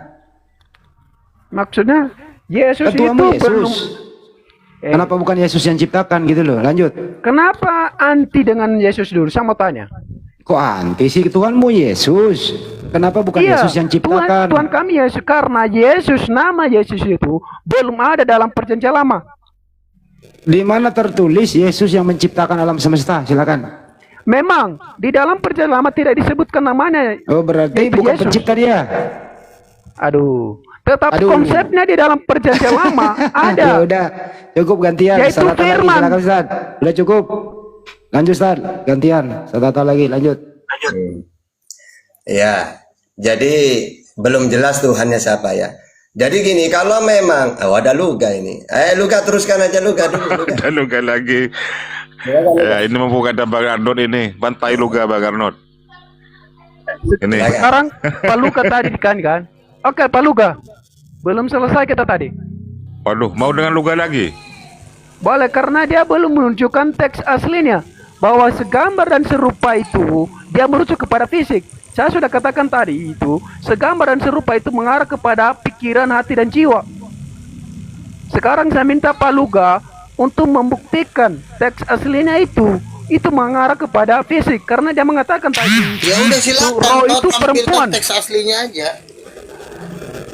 Maksudnya Yesus Kan Tuhanmu itu belum. Yesus. Kenapa bukan Yesus yang ciptakan gitu loh, lanjut. Kenapa anti dengan Yesus dulu? Saya mau tanya. Kok anti sih, Tuhanmu Yesus? Kenapa bukan Iya, Yesus yang ciptakan? Tuhan kami Yesus, karena Yesus, nama Yesus itu belum ada dalam perjanjian lama. Di mana tertulis Yesus yang menciptakan alam semesta? Silakan. Memang di dalam perjanjian lama tidak disebutkan namanya. Oh, berarti Yaitu bukan Yesus. pencipta dia. Tetapi Aduh. konsepnya di dalam perjanjian lama ada. Ya udah, cukup gantian. Yaitu Satu lagi, firman. silakan Ustaz. Udah cukup. Lanjut Ustaz, gantian. Satu lagi, lanjut. Ya, jadi belum jelas Tuhannya siapa ya. Jadi gini, kalau memang ada Luga ini. Luga teruskan aja Luga dulu. Luga. Ada Luga lagi. Ya, ini membuka Bang Arnold ini, bantai Luga Bang Arnold. Ini. Sekarang Pak Luka tadi kan? Oke, Pak Luka. Belum selesai kita tadi. Waduh, mau dengan Luga lagi? Boleh, karena dia belum menunjukkan teks aslinya. Bahwa segambar dan serupa itu, dia merujuk kepada fisik. Saya sudah katakan tadi itu, segambar dan serupa itu mengarah kepada pikiran, hati, dan jiwa. Sekarang saya minta Pak Luga untuk membuktikan teks aslinya itu mengarah kepada fisik. Karena dia mengatakan tadi, Ya udah silakan roh kau itu tampilkan perempuan. teks aslinya aja.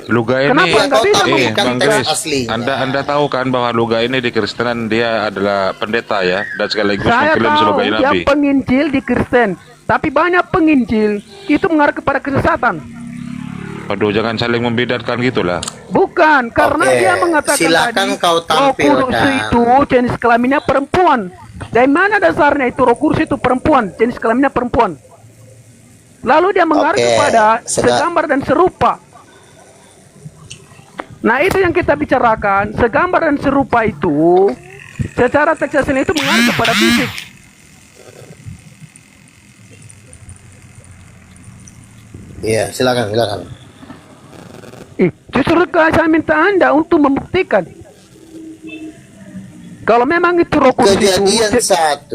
Luga ini, Kenapa nggak bisa Bang teks Gris, aslinya? Anda tahu kan bahwa Luga ini di Kristenan dia adalah pendeta ya, dan sekaligus Saya mengklaim tahu sebagai dia nabi. penginjil di Kristen. Tapi banyak penginjil itu mengarah kepada kesesatan. Waduh, jangan saling membedakan gitulah. Bukan, karena Oke, dia mengatakan silakan tadi kau Roh Kudus tampilkan. itu jenis kelaminnya perempuan. Dari mana dasarnya itu Roh Kudus itu perempuan, jenis kelaminnya perempuan? Lalu dia mengarah Oke, kepada sudah. segambar dan serupa. Nah, itu yang kita bicarakan. Segambar dan serupa itu secara teks aslinya itu mengarah kepada fisik. Iya, silakan. Justru saya minta Anda untuk membuktikan. Kalau memang itu Roh Kudus Kejadian itu 1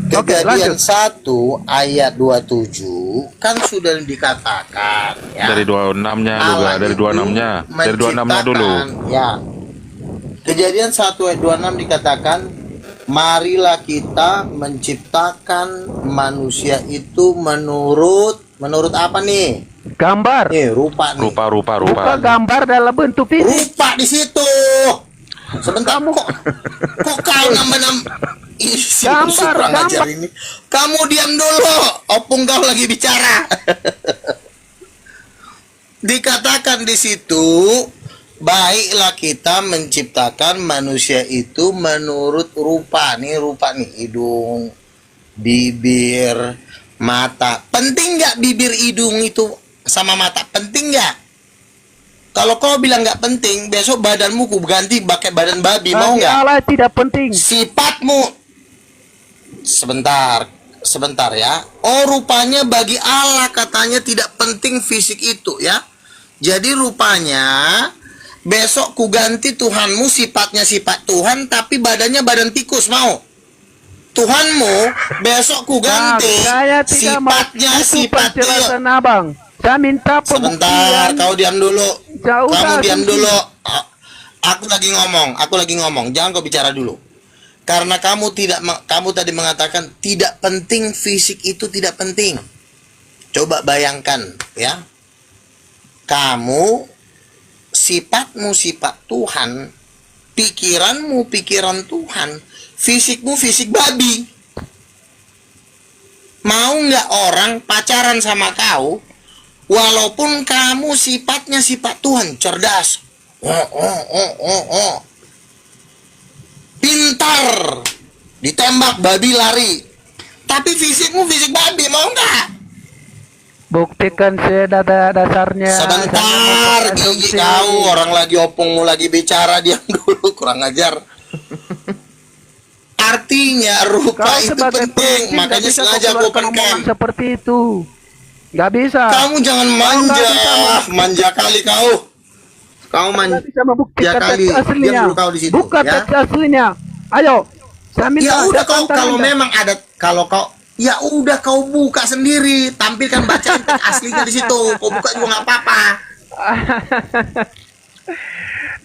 Kejadian lanjut. 1 ayat 27 kan sudah dikatakan ya. Dari 26-nya Luga, Allah dari itu 26-nya. Dari 26-nya dulu. menciptakan, ya. Kejadian 1 ayat 26 dikatakan, marilah kita menciptakan manusia itu menurut apa nih? gambar. Nih, rupa nih. Rupa. Bukan gambar dalam bentuk fisik. Rupa di situ. Sebentar, kok kau nambah isi Gambar. ajar ini. Kamu diam dulu. Opung kau lagi bicara. Dikatakan di situ, baiklah kita menciptakan manusia itu menurut rupa nih, hidung, bibir, mata. Penting nggak bibir, hidung itu sama mata? Penting nggak? Kalau kau bilang nggak penting, besok badanmu ku ganti pakai badan babi, mau Bagi nggak? Allah tidak penting. Sifatmu, sebentar ya. Oh, rupanya bagi Allah katanya tidak penting fisik itu ya. Jadi rupanya besok ku ganti Tuhanmu sifatnya sifat Tuhan, tapi badannya badan tikus, mau? Tuhanmu besok ku ganti Saya tidak mau sifatnya itu sifat dia. penjelasan abang. Saya minta Sebentar, pembuktian. kau diam dulu. Jauh Kamu dah, diam Suci. dulu. Aku lagi ngomong. Jangan kau bicara dulu. Karena kamu tadi mengatakan tidak penting, fisik itu tidak penting. Coba bayangkan ya. Kamu sifatmu sifat Tuhan, pikiranmu pikiran Tuhan, fisikmu fisik babi. Mau nggak orang pacaran sama kau, walaupun kamu sifatnya sifat Tuhan, cerdas, pintar, ditembak babi lari, tapi fisikmu fisik babi, mau nggak? Buktikan dasarnya. Sebentar, gigi kau, orang lagi opungmu lagi bicara, diam dulu, kurang ajar. Artinya rupa Kau itu sebagai penting, pemimpin makanya nggak bisa sengaja kau aku keluarkan open cam. omongan seperti itu. Nggak bisa. Kamu jangan Kau manja, nggak bisa membuktikan. manja kali kau. Kau Nggak manja bisa membuktikan kali. teks aslinya. Diam dulu kau di situ. Bukan Ya, teks aslinya. Ayo, saya minta. ya udah datang kau, kalau Anda. memang ada, kalau kau, ya udah kau buka sendiri, tampilkan bacaan teks aslinya di situ. Kau buka juga nggak apa-apa.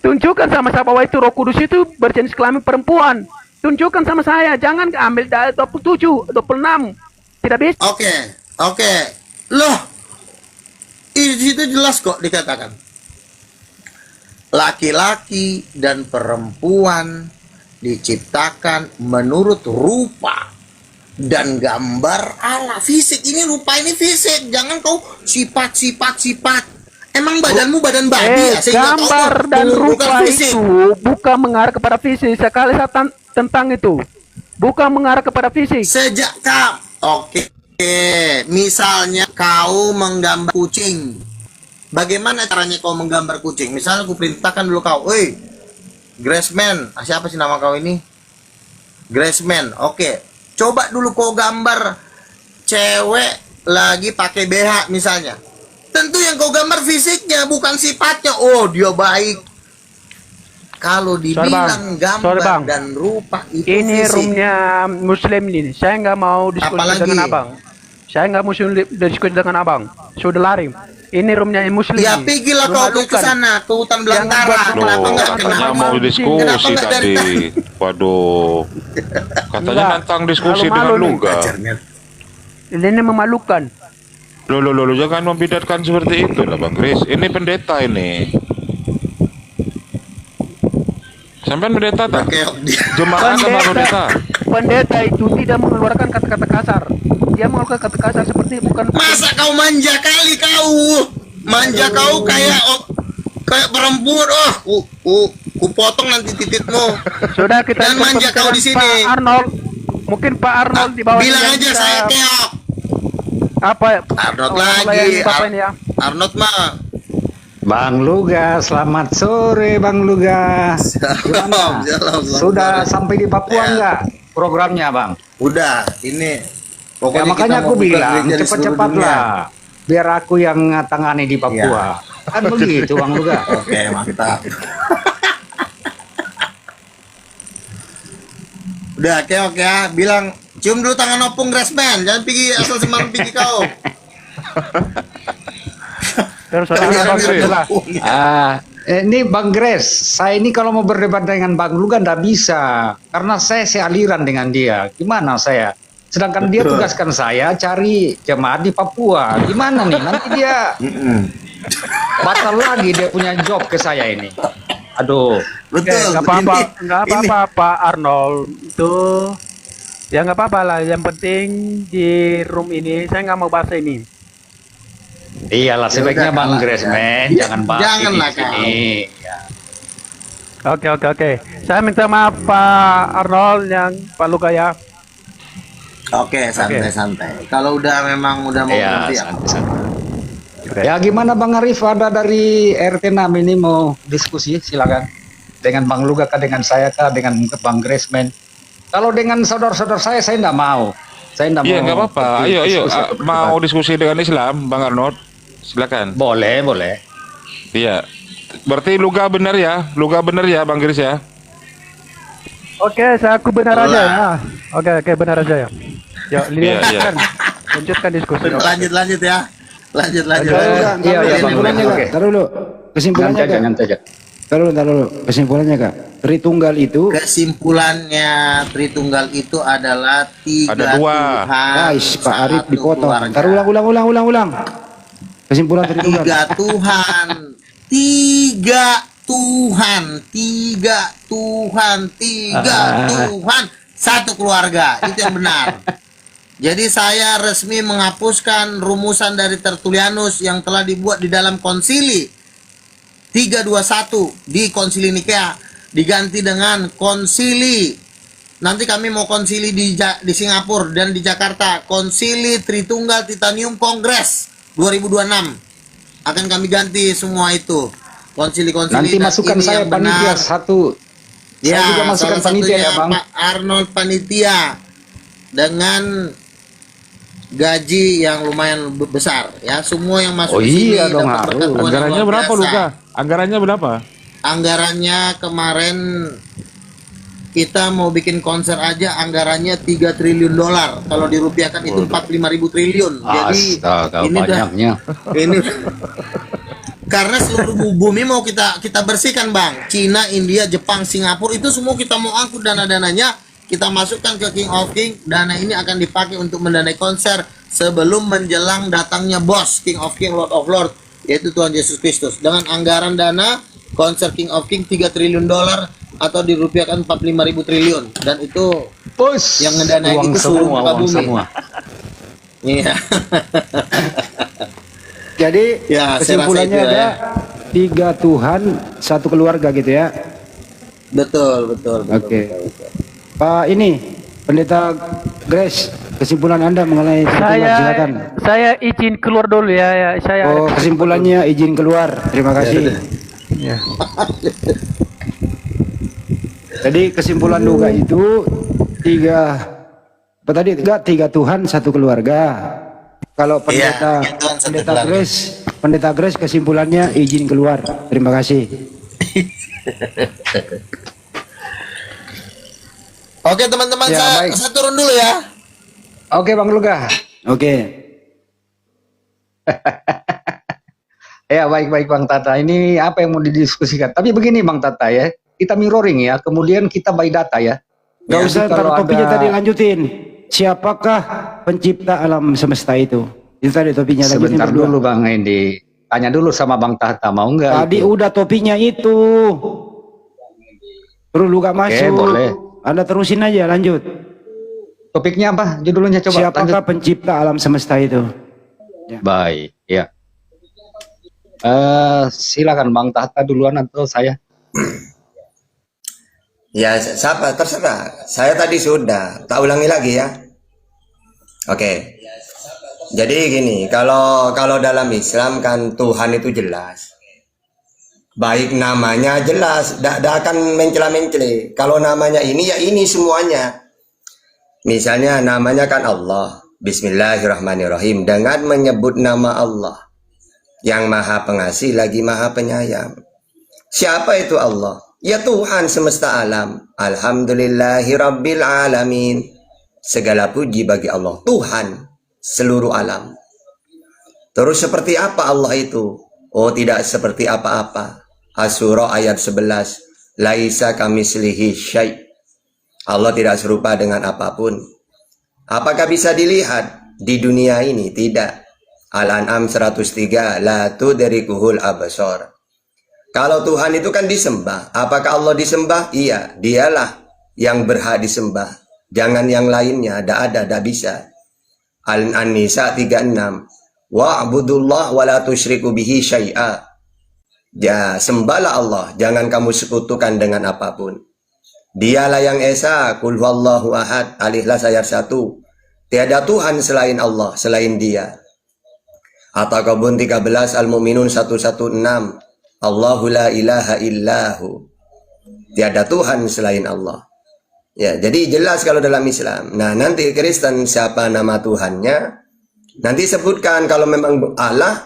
Tunjukkan sama saya bahwa itu Roh Kudus itu berjenis kelamin perempuan. Tunjukkan sama saya, jangan ambil dari 27, 26. Tidak bisa. Oke. Loh, di situ jelas kok dikatakan. Laki-laki dan perempuan diciptakan menurut rupa dan gambar Allah. Fisik ini, rupa ini fisik. Jangan kau sifat. Emang badanmu badan babi ya? Sehingga kau Gambar dan bukan rupa fisik. itu bukan mengarah kepada fisik. Sekali saya tentang itu. Bukan mengarah kepada fisik. Sejak kau, oke, misalnya kau menggambar kucing, bagaimana caranya kau menggambar kucing? Misalnya aku perintahkan dulu kau, woi, Graceman, siapa sih nama kau ini? Graceman, oke, coba dulu kau gambar cewek lagi pakai BH misalnya. Tentu yang kau gambar fisiknya, bukan sifatnya. Oh, dia baik. Kalau dibilang gambar Bang. dan rupa itu Ini fisik. roomnya Muslim ini. Saya nggak mau diskusi Apalagi? dengan abang. Saya nggak mau diskusi dengan abang. Sudah lari. Ini roomnya Muslim. Ya ini. pergilah kau ke Memalukan. sana, ke hutan belantara. buat Kenapa Loh, enggak? Katanya Kenapa? mau Kenapa diskusi enggak dari tadi. Waduh. Katanya Enggak. nantang diskusi dengan Malu-malu nih. Luga. Ini memalukan. Loh, jangan membidatkan seperti itu lah Bang Kris. Ini pendeta ini. Sampai pendeta tak? Oke, Jemaah sama pendeta. Pendeta itu tidak mengeluarkan kata-kata kasar. Dia mengeluarkan kata kasar seperti bukan. masa kau manja kali kau? Manja kau kayak perempuan. Ku potong nanti titikmu. Sudah kita Dan ikut manja kau pembicaraan di sini. Pak Arnold. Mungkin Pak Arnold di bawah Bilang ini yang aja bisa- saya keok. Apa? Arnold melayani lagi. Bapak ini ya. Arnold mah. Bang Luga, selamat sore Bang Luga. Gimana? Sudah sampai di Papua Ya. enggak programnya Bang? Udah, ini. Ya Pokoknya makanya kita aku mau buka bilang gereja di seluruh cepat-cepatlah. Biar aku yang tangani di Papua. Ya. Kan begitu Bang Luga. Oke, mantap. Udah, oke ya. Bilang, cium dulu tangan opung Graceman. Jangan pergi asal semalam pergi kau. Terus Jangan Bang bilang lah. opung. Ini Bang Gres, saya ini kalau mau berdebat dengan Bang Luga ndak bisa. Karena saya sealiran dengan dia. Gimana saya? Sedangkan dia Betul. tugaskan saya cari jemaat di Papua. Gimana nih? Nanti dia batal lagi dia punya job ke saya ini. Aduh. Betul. Nggak apa-apa, nggak Ini- apa-apa Pak Arnold itu ya nggak apa-apa lah. Yang penting di room ini saya nggak mau bahas ini. Iyalah sebaiknya udah, Bang kalah. Gres, men. Ya, Jangan bahas janganlah di sini. Ya. Oke. Saya minta maaf Pak Arnold yang Pak Luka ya. Oke, santai-santai. Kalau udah memang udah mau Ya, ngerti ya. santai-santai. Ya gimana Bang Arif, ada dari RT 6 ini mau diskusi, silakan. Dengan Bang Luga kah, dengan saya kah, dengan Bang Gresman. Kalau dengan saudara-saudara saya enggak mau. Saya enggak mau. Iya nggak apa-apa. Ayo, diskusi atau mau berdebat. diskusi dengan Islam, Bang Arnold. Silakan. Boleh. Iya. Berarti Luga benar ya, Bang Kris ya. Oke, saya aku benar aja ya. Oke, benar aja ya. Ya, Iya, iya. lanjutkan diskusi. Lanjut ya. Lanjut. Kesimpulannya Kak. Taruh dulu. Kesimpulannya Kak. Nanti aja. Taruh dulu. Kesimpulannya Kak. Tritunggal itu. Kesimpulannya Tritunggal itu adalah tiga Ada dua. Tuhan, Guys, Pak Arif satu dipotong. keluarga. Taruh ulang. Kesimpulan Tritunggal. Tiga Tuhan, satu keluarga. Itu yang benar. Jadi saya resmi menghapuskan rumusan dari Tertullianus yang telah dibuat di dalam konsili 321 di konsili Nikea, diganti dengan konsili. Nanti kami mau konsili di Singapura dan di Jakarta, konsili Tritunggal Titanium Kongres 2026. Akan kami ganti semua itu. Konsili-konsili. Nanti dan masukkan ini saya yang panitia benar. satu. Ya, Saya juga masukkan salah panitia satunya ya Bang. Pak Arnold panitia dengan gaji yang lumayan besar ya. Semua yang masuk Oh ke sini iya dong, dapat berkat harus. Tuhan yang Anggarannya luar berapa biasa. Luka? Anggarannya berapa? Anggarannya kemarin kita mau bikin konser aja anggarannya 3 triliun dolar. Kalau dirupiahkan itu 45.000 triliun. Jadi Astaga, ini banyaknya. ini karena seluruh bumi mau kita bersihkan Bang. Cina, India, Jepang, Singapura itu semua kita mau angkut dana-dananya, kita masukkan ke King of King. Dana ini akan dipakai untuk mendanai konser sebelum menjelang datangnya bos King of King, Lord of Lord, yaitu Tuhan Yesus Kristus. Dengan anggaran dana konser King of King 3 triliun dolar atau dirupiahkan 45.000 triliun, dan itu yang ngedanai Uang itu seluruh muka uang bumi. semua. Iya. Jadi Ya, saya rasa kesimpulannya itu ada ya. 3 Tuhan, 1 keluarga gitu ya. Betul. Oke. Pak ini Pendeta Grace, kesimpulan Anda mengenai Tritunggal, silakan. Saya izin keluar dulu ya. Saya Oh, kesimpulannya izin keluar. Terima kasih. Ya. Jadi kesimpulan juga itu 3 Tuhan, 1 keluarga. Kalau pendeta Iya, Tuhan, satu pendeta keluarga. Pendeta Grace kesimpulannya izin keluar. Terima kasih. Oke teman-teman, Ya, baik. saya turun dulu ya. Oke Bang Luga. Oke. Ya baik Bang Tata. Ini apa yang mau didiskusikan? Tapi begini Bang Tata ya, kita mirroring ya, kemudian kita by data ya. Gak usah Jadi taruh kalau topinya ada- tadi, lanjutin. Siapakah pencipta alam semesta itu? Itu tadi topinya. Lanjutin Sebentar berdua. dulu Bang Hendy. Tanya dulu sama Bang Tata, mau nggak? Tadi itu? udah topinya itu. Perlu gak masuk. boleh. Anda terusin aja, lanjut. Topiknya apa? Judulnya coba Siapakah lanjut. pencipta alam semesta itu? Baik, ya. Silakan Bang Tata duluan atau saya? Ya, siapa? Terserah. Saya tadi sudah. Tak ulangi lagi ya. Oke. Jadi gini, kalau dalam Islam kan Tuhan itu jelas. Baik namanya jelas, tidak akan mencela-mencela. Kalau namanya ini ya ini semuanya. Misalnya namanya kan Allah. Bismillahirrahmanirrahim. Dengan menyebut nama Allah yang Maha Pengasih lagi Maha Penyayang. Siapa itu Allah? Ya Tuhan semesta alam. Alhamdulillahirabbil alamin. Segala puji bagi Allah, Tuhan seluruh alam. Terus seperti apa Allah itu? Oh, tidak seperti apa-apa. Asy-Syura ayat 11. Laisa kamislihi syai'. Allah tidak serupa dengan apapun. Apakah bisa dilihat di dunia ini? Tidak. Al-An'am 103. La tudrikuhul absar. Kalau Tuhan itu kan disembah. Apakah Allah disembah? Iya, dialah yang berhak disembah. Jangan yang lainnya, tidak bisa. Al-Nisa 36. Wa'budullah wa la tusyriku bihi syai'a. Ya, sembahlah Allah, jangan kamu sekutukan dengan apapun. Dialah yang esa, kul huwallahu ahad, Al-Ikhlas ayat 1. Tiada Tuhan selain Allah, selain Dia. At-Taghabun 13, Al-Mu'minun 116. Allahu la ilaha illahu. Tiada Tuhan selain Allah. Ya, jadi jelas kalau dalam Islam. Nah, nanti Kristen siapa nama Tuhannya? Nanti sebutkan kalau memang Allah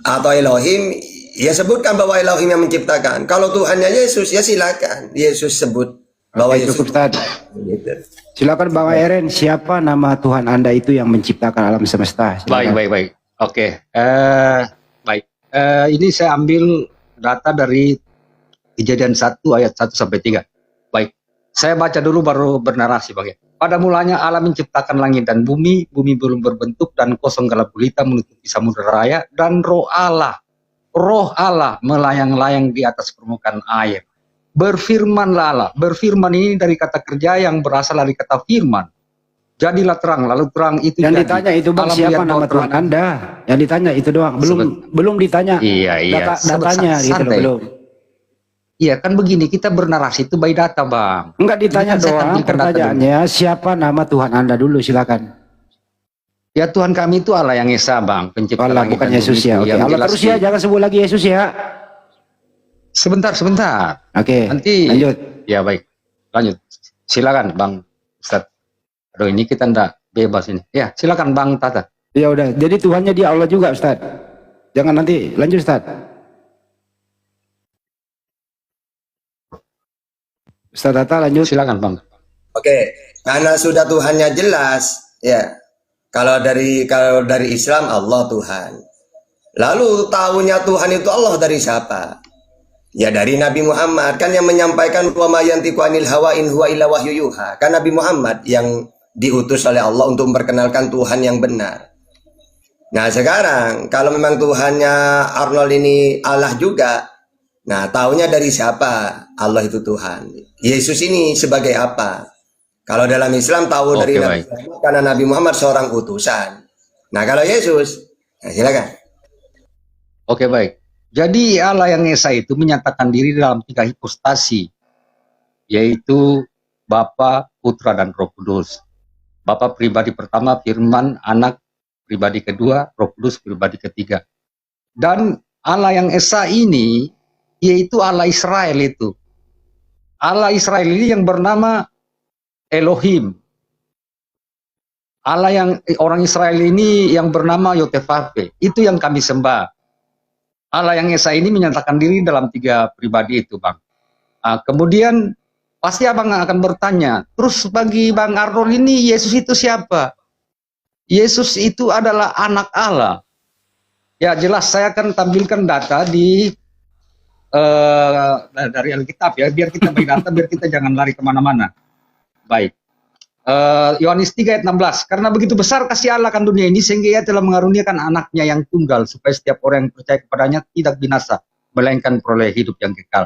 atau Elohim, ya sebutkan bahwa Elohim yang menciptakan. Kalau Tuhannya Yesus, ya silakan Yesus sebut. bahwa Oke, Yesus cukup Ustaz. gitu. Silakan Bang Eren, siapa nama Tuhan Anda itu yang menciptakan alam semesta? Silakan. Baik. Oke. Baik. Ini saya ambil data dari Kejadian 1 ayat 1 sampai 3. Baik. Saya baca dulu baru bernarasi, Bang. Pada mulanya Allah menciptakan langit dan bumi belum berbentuk dan kosong gelap gulita menutupi samudera raya, dan roh Allah melayang-layang di atas permukaan air. Berfirmanlah Allah. Berfirman ini dari kata kerja yang berasal dari kata firman. Jadilah terang, lalu terang itu Yang jadi. ditanya itu Bang, Allah siapa melihat nama bahwa Tuhan Anda? Yang ditanya itu doang. Belum ditanya Iya. datanya gitu loh, Santai. belum. Iya kan begini, kita bernarasi itu by data, Bang. Enggak ditanya Ini kan saya doang, tampilkan data pertanyaannya siapa nama Tuhan Anda dulu, silakan. Ya Tuhan kami itu Allah yang Esa, Bang, pencipta Allah, langit bukan dan Yesus bumi ya. itu. Oke, Yang Allah jelas terus ya, jangan sebut lagi Yesus ya. Sebentar. Oke, Nanti lanjut. Ya baik, lanjut. Silakan Bang Ustaz. Aduh ini kita ndak bebas ini. Ya silakan Bang Tata. Ya udah, jadi Tuhannya dia Allah juga, Ustaz. Jangan nanti lanjut, Ustaz. Ustaz Tata lanjut. Silakan Bang. Oke, karena sudah Tuhannya jelas, ya. Kalau dari Islam Allah Tuhan. Lalu tahunya Tuhan itu Allah dari siapa? Ya dari Nabi Muhammad, kan yang menyampaikan wa ma yantiqu anil hawa in huwa illa wahyu yuha. Kan Nabi Muhammad yang diutus oleh Allah untuk memperkenalkan Tuhan yang benar. Nah sekarang kalau memang Tuhannya Arnold ini Allah juga, nah taunya dari siapa Allah itu Tuhan? Yesus ini sebagai apa? Kalau dalam Islam tahu dari Nabi Muhammad, karena Nabi Muhammad seorang utusan. Nah kalau Yesus, nah, silakan. Oke baik. Jadi Allah yang Esa itu menyatakan diri dalam 3 hipostasi, yaitu Bapa, Putra, dan Roh Kudus. Bapa pribadi pertama, Firman, Anak pribadi kedua, Roh Kudus pribadi ketiga. Dan Allah yang Esa ini, yaitu Allah Israel itu. Allah Israel ini yang bernama Elohim. Allah yang orang Israel ini yang bernama Yotevave. Itu yang kami sembah. Allah yang Esa ini menyatakan diri dalam 3 pribadi itu, Bang. Kemudian pasti Abang akan bertanya, terus bagi Bang Arnold ini Yesus itu siapa? Yesus itu adalah anak Allah. Ya jelas, saya akan tampilkan data di dari Alkitab ya, biar kita berdata, biar kita jangan lari kemana-mana. Baik. Yohanes 3 ayat 16, karena begitu besar kasih Allah akan dunia ini sehingga ia telah mengaruniakan anaknya yang tunggal supaya setiap orang yang percaya kepadanya tidak binasa melainkan peroleh hidup yang kekal.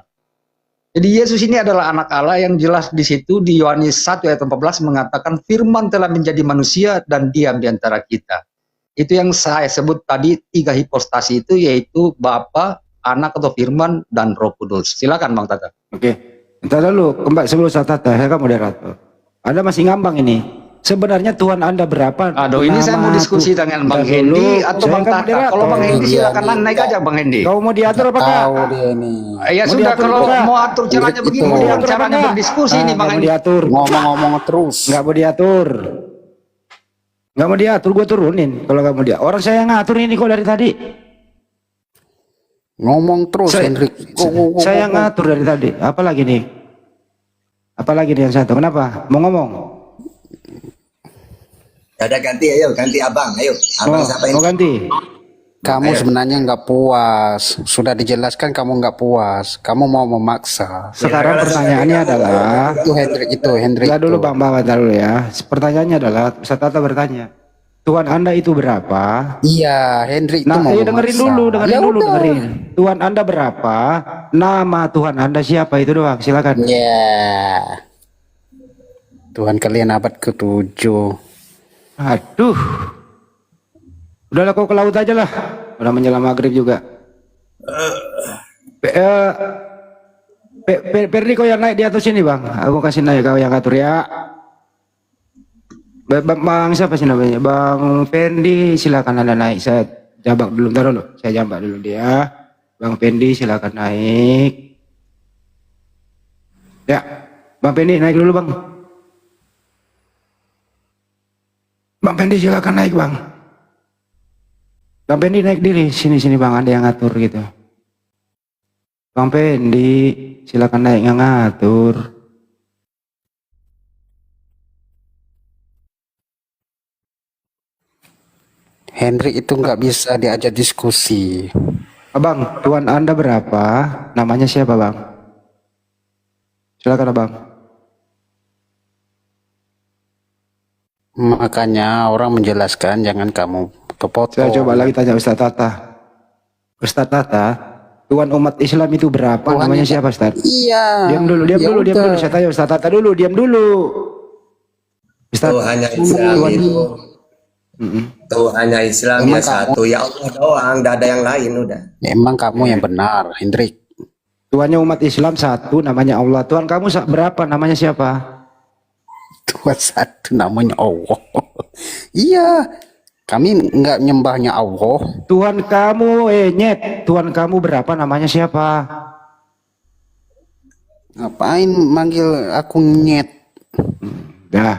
Jadi Yesus ini adalah anak Allah yang jelas di situ di Yohanes 1 ayat 14 mengatakan firman telah menjadi manusia dan diam di antara kita. Itu yang saya sebut tadi 3 hipostasi itu, yaitu Bapa, Anak atau Firman, dan Roh Kudus. Silakan Bang Tata. Oke. Entar dulu, kembali sebelum Ustaz Tata, saya kan moderator. Anda masih ngambang ini. Sebenarnya Tuhan Anda berapa? Aduh, ini saya mau diskusi dengan Bang Hendi atau Bang Tata. Kalau Bang Hendi silakan naik aja Bang Hendi. Kau mau diatur apa enggak? Tahu dia ini. Ya Mau sudah, diatur kalau apa? mau atur caranya Itu. begini, Mau diatur caranya apa enggak? berdiskusi ini Bang Nggak mau Hendi. diatur. Ngomong-ngomong terus. Nggak mau diatur. Nggak mau diatur, gue turunin. Kalau nggak mau dia, orang saya yang ngatur ini kok dari tadi. Ngomong terus, Hendrik. Saya ngatur dari tadi. Apalagi nih? Apalagi nih yang satu? Kenapa? Mau ngomong? Ada ganti, ayo ganti abang, ayo. Abang siapa ini? Mau ganti? Kamu sebenarnya nggak puas. Sudah dijelaskan kamu nggak puas. Kamu mau memaksa. Sekarang pertanyaannya adalah, Itu Hendrik. Enggak dulu Bang Bawa dulu ya. Pertanyaannya adalah, Ustaz Tata bertanya, Tuhan Anda itu berapa? Iya, Hendrik itu Nah, mau dengerin memaksa. dulu, Ya udah. dengerin. Tuhan Anda berapa? Nama Tuhan Anda siapa? Itu doang, silakan. Ya. Tuhan kalian abad ke-7. Aduh. Udahlah kau ke laut aja lah. Udah menjelang maghrib juga. Perdi kau yang naik di atas sini Bang. Aku kasih naik kau yang atur ya. Bang siapa sih namanya? Bang Pendi silakan Anda naik. Saya jambak dulu, bentar dulu. Saya jambak dulu dia. Bang Pendi silakan naik. Ya, Bang Pendi naik dulu Bang. Bang Pendi silakan naik Bang. Bang Pendi naik diri sini Bang, ada yang ngatur gitu. Bang Pendi silakan naik, nggak ngatur. Hendrik itu nggak bisa diajak diskusi. Abang, Tuhan Anda berapa? Namanya siapa, Bang? Silakan, Abang. Makanya orang menjelaskan, jangan kamu kepotong. Saya coba lagi tanya Ustaz Tata. Ustaz Tata, Tuhan umat Islam itu berapa? Tuhan Namanya itu- siapa, Ustaz? Iya. Diam dulu, diam Ya dulu, diam udah. dulu. Saya tanya Ustaz Tata dulu, diam dulu. Ustaz, Tuhannya Islam Tuhan- itu Tuhannya Islam ya Emang kamu- satu, ya Allah doang, tidak ada yang lain udah. Emang kamu yang benar, Hendrik. Tuhannya umat Islam satu, namanya Allah. Tuhan kamu berapa? Namanya siapa? Tuhan satu, namanya Allah. Iya. Kami nggak nyembahnya Allah. Tuhan kamu, nyet. Tuhan kamu berapa? Namanya siapa? Ngapain manggil aku nyet? Dah.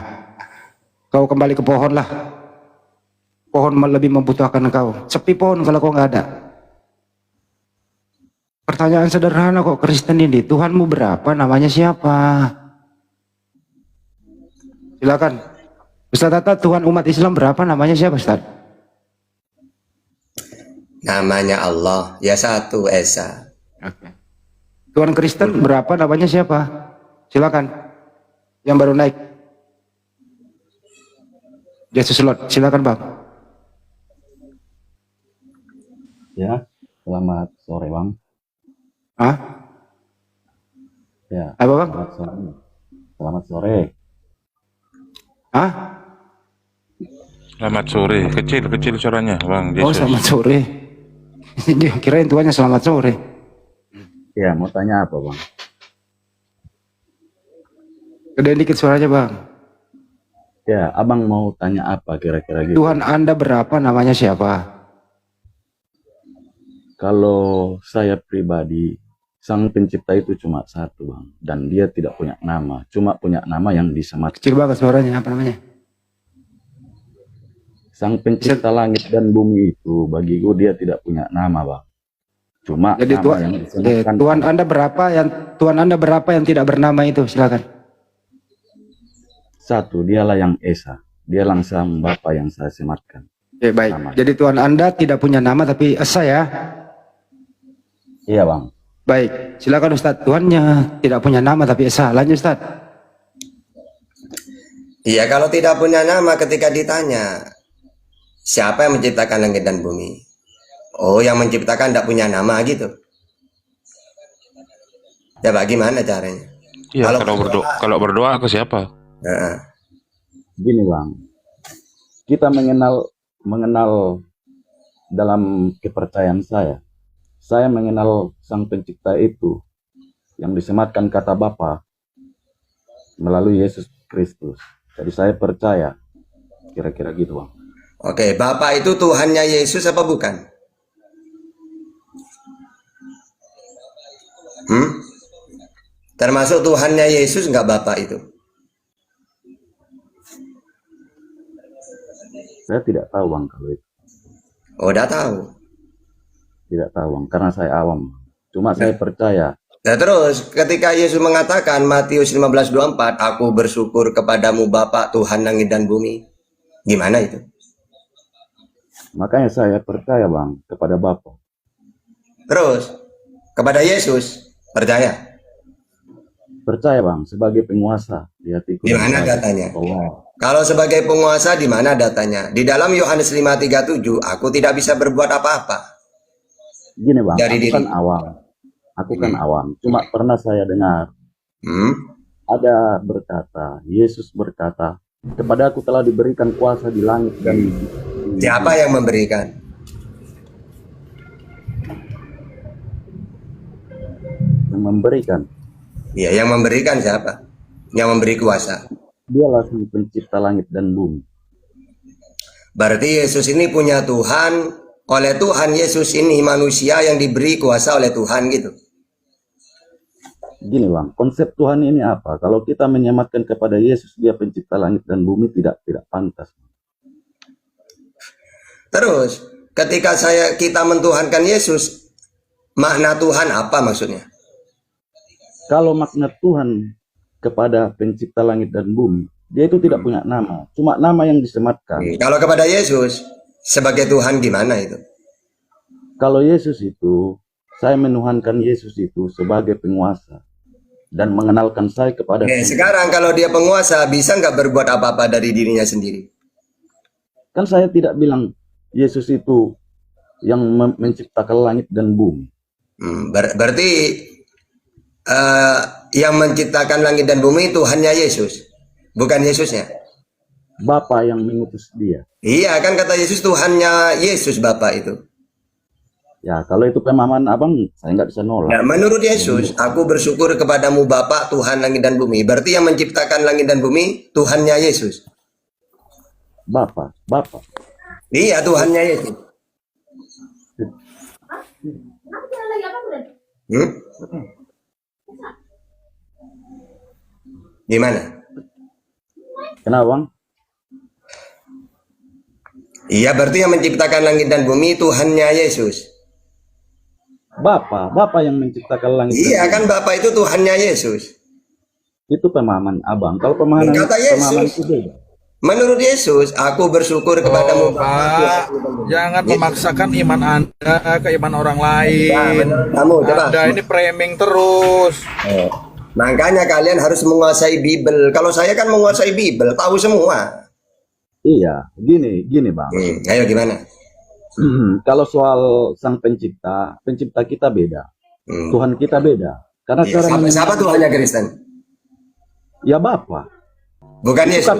Kau kembali ke pohon lah. Pohon lebih membutuhkan kau. Sepi pohon kalau kau nggak ada. Pertanyaan sederhana kok Kristen ini. Tuhanmu berapa? Namanya siapa? Silakan. Ustaz Tata, Tuhan umat Islam berapa? Namanya siapa, Ustaz? Namanya Allah, ya satu Esa. Tuhan Kristen berapa? Namanya siapa? Silakan. Yang baru naik. Yesus Lord. Silakan, Bang. Ya, selamat sore Bang. Hah? Ya, Apa, Bang? selamat sore. Selamat sore. Hah? Selamat sore. Kecil suaranya, Bang Oh, Yesus. selamat sore. Dia kirain tuannya selamat sore. Ya, mau tanya apa Bang? Gedein dikit suaranya, Bang. Ya, Abang mau tanya apa kira-kira gitu? Tuhan Anda berapa? Namanya siapa? Kalau saya pribadi, Sang Pencipta itu cuma satu Bang. Dan dia tidak punya nama. Cuma punya nama yang disematkan. Kecil banget suaranya, apa namanya? Sang Pencipta langit dan bumi itu, bagiku dia tidak punya nama Bang. Cuma Jadi nama yang disematkan. Tuhan Anda berapa yang tidak bernama itu? Silakan. Satu, dialah yang Esa. Dia langsung Bapa yang saya sematkan. Oke, baik. Nama. Jadi Tuhan Anda tidak punya nama tapi esa ya? Iya Bang. Baik, silakan Ustadz. Tuhannya tidak punya nama tapi esa. Lanjut Ustadz. Iya, kalau tidak punya nama ketika ditanya, siapa yang menciptakan langit dan bumi? Oh, yang menciptakan tidak punya nama gitu. Ya bagaimana caranya? Iya, kalau berdoa ke siapa? Gini Bang, kita mengenal dalam kepercayaan saya mengenal Sang Pencipta itu yang disematkan kata Bapa melalui Yesus Kristus. Jadi saya percaya kira-kira gitu Bang. Oke, Bapak itu Tuhannya Yesus apa bukan? Termasuk Tuhannya Yesus nggak Bapak itu? Saya tidak tahu Bang kalau itu. Oh, udah tahu. Tidak tahu Bang, karena saya awam. Cuma saya percaya. Nah terus ketika Yesus mengatakan Matius 15:24, aku bersyukur kepadamu Bapa Tuhan langit dan bumi. Gimana itu? Makanya saya percaya Bang kepada Bapa. Terus kepada Yesus percaya? Percaya Bang sebagai penguasa di hatiku. Di mana datanya? Oh. Kalau sebagai penguasa di mana datanya? Di dalam Yohanes 5:37, aku tidak bisa berbuat apa-apa. Gini Bang, Dari aku diri. kan awam. Aku kan awam. Cuma pernah saya dengar ada berkata, Yesus berkata, kepada aku telah diberikan kuasa di langit dan di bumi. Siapa yang memberikan? Yang memberikan. Iya, yang memberikan siapa? Yang memberi kuasa. Dialah Sang Pencipta langit dan bumi. Berarti Yesus ini punya Tuhan. Oleh Tuhan Yesus ini manusia yang diberi kuasa oleh Tuhan gitu. Gini Bang, konsep Tuhan ini apa? Kalau kita menyematkan kepada Yesus, dia pencipta langit dan bumi, tidak pantas. Terus, ketika kita mentuhankan Yesus, makna Tuhan apa maksudnya? Kalau makna Tuhan kepada pencipta langit dan bumi, dia itu tidak punya nama. Cuma nama yang disematkan. Kalau kepada Yesus, sebagai Tuhan gimana itu? Kalau Yesus itu, saya menuhankan Yesus itu sebagai penguasa dan mengenalkan saya kepada Sekarang kalau dia penguasa, bisa nggak berbuat apa-apa dari dirinya sendiri? Kan saya tidak bilang Yesus itu yang menciptakan langit dan bumi. Berarti yang menciptakan langit dan bumi itu hanya Yesus, bukan Yesusnya. Bapa yang mengutus dia. Iya kan kata Yesus Tuhannya Yesus Bapa itu. Ya kalau itu pemahaman abang, saya nggak bisa nolak. Nah, menurut Yesus, aku bersyukur kepadamu Bapa Tuhan langit dan bumi. Berarti yang menciptakan langit dan bumi Tuhannya Yesus. Bapa. Iya Tuhannya Yesus. Gimana? Kenapa bang? Iya berarti yang menciptakan langit dan bumi Tuhannya Yesus. Bapa yang menciptakan langit. Iya kan Bapa itu Tuhannya Yesus. Itu pemahaman abang. Kalau pemahaman kata Yesus, itu beda. Menurut Yesus, aku bersyukur kepadamu Bapa. Jangan memaksakan iman Anda ke iman orang lain. Kamu coba. Anda ini framing terus. Makanya kalian harus menguasai Bible. Kalau saya kan menguasai Bible, tahu semua. Iya, gini bang. Ayo gimana? Kalau soal sang pencipta kita beda. Tuhan kita beda. Karena siapa Tuhannya Kristen? Ya Bapa. Bukan Yesus.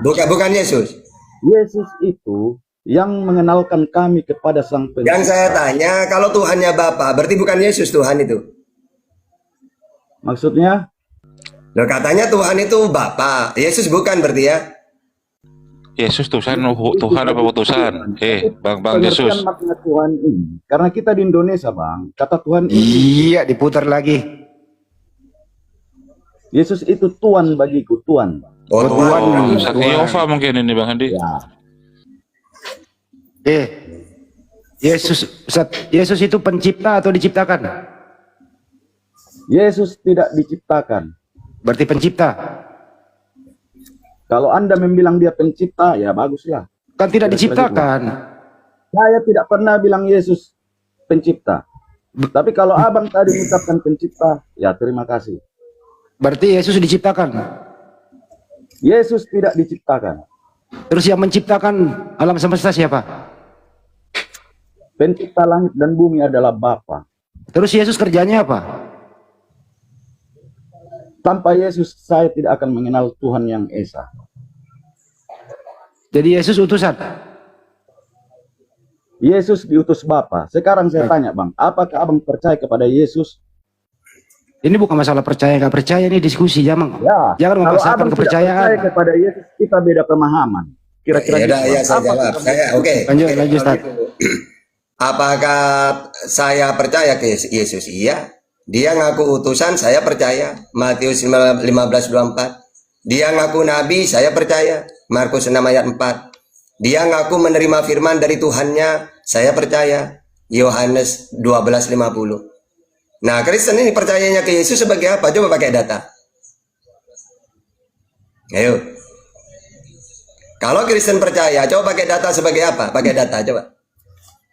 Bukan Yesus. Yesus itu yang mengenalkan kami kepada sang pencipta. Yang saya tanya, kalau Tuhannya Bapa, berarti bukan Yesus Tuhan itu. Maksudnya? Loh katanya Tuhan itu Bapa. Yesus bukan berarti ya? Yesus Tuhan apa putusan? Bang Yesus. Makna Tuhan ini. Karena kita di Indonesia, Bang, kata Tuhan ini. Iya, diputar lagi. Yesus itu Tuhan bagiku, Tuhan. Tuhan. Saksi Yehova mungkin ini Bang Andi. Ya. Yesus itu pencipta atau diciptakan? Yesus tidak diciptakan. Berarti pencipta. Kalau Anda membilang dia pencipta, ya baguslah. Kan tidak diciptakan. Saya tidak pernah bilang Yesus pencipta. Tapi kalau abang tadi mengucapkan pencipta, ya terima kasih. Berarti Yesus diciptakan. Yesus tidak diciptakan. Terus yang menciptakan alam semesta siapa? Pencipta langit dan bumi adalah Bapa. Terus Yesus kerjanya apa? Tanpa Yesus saya tidak akan mengenal Tuhan yang Esa. Jadi Yesus utusan? Yesus diutus Bapa. Sekarang saya tanya bang, apakah abang percaya kepada Yesus? Ini bukan masalah percaya nggak percaya, ini diskusi Jamang. Ya, jangan memaksakan kepercayaan. Percaya kepada Yesus kita beda pemahaman. Kira-kira ya saya jawab. Lanjut Ustaz. Apakah saya percaya ke Yesus? Iya. Dia ngaku utusan, saya percaya. Matius 15:24. Dia ngaku nabi, saya percaya. Markus 6 ayat 4. Dia ngaku menerima firman dari Tuhannya, saya percaya. Yohanes 12:50. Nah, Kristen ini percayanya ke Yesus sebagai apa? Coba pakai data. Ayo. Kalau Kristen percaya, coba pakai data sebagai apa? Pakai data, coba.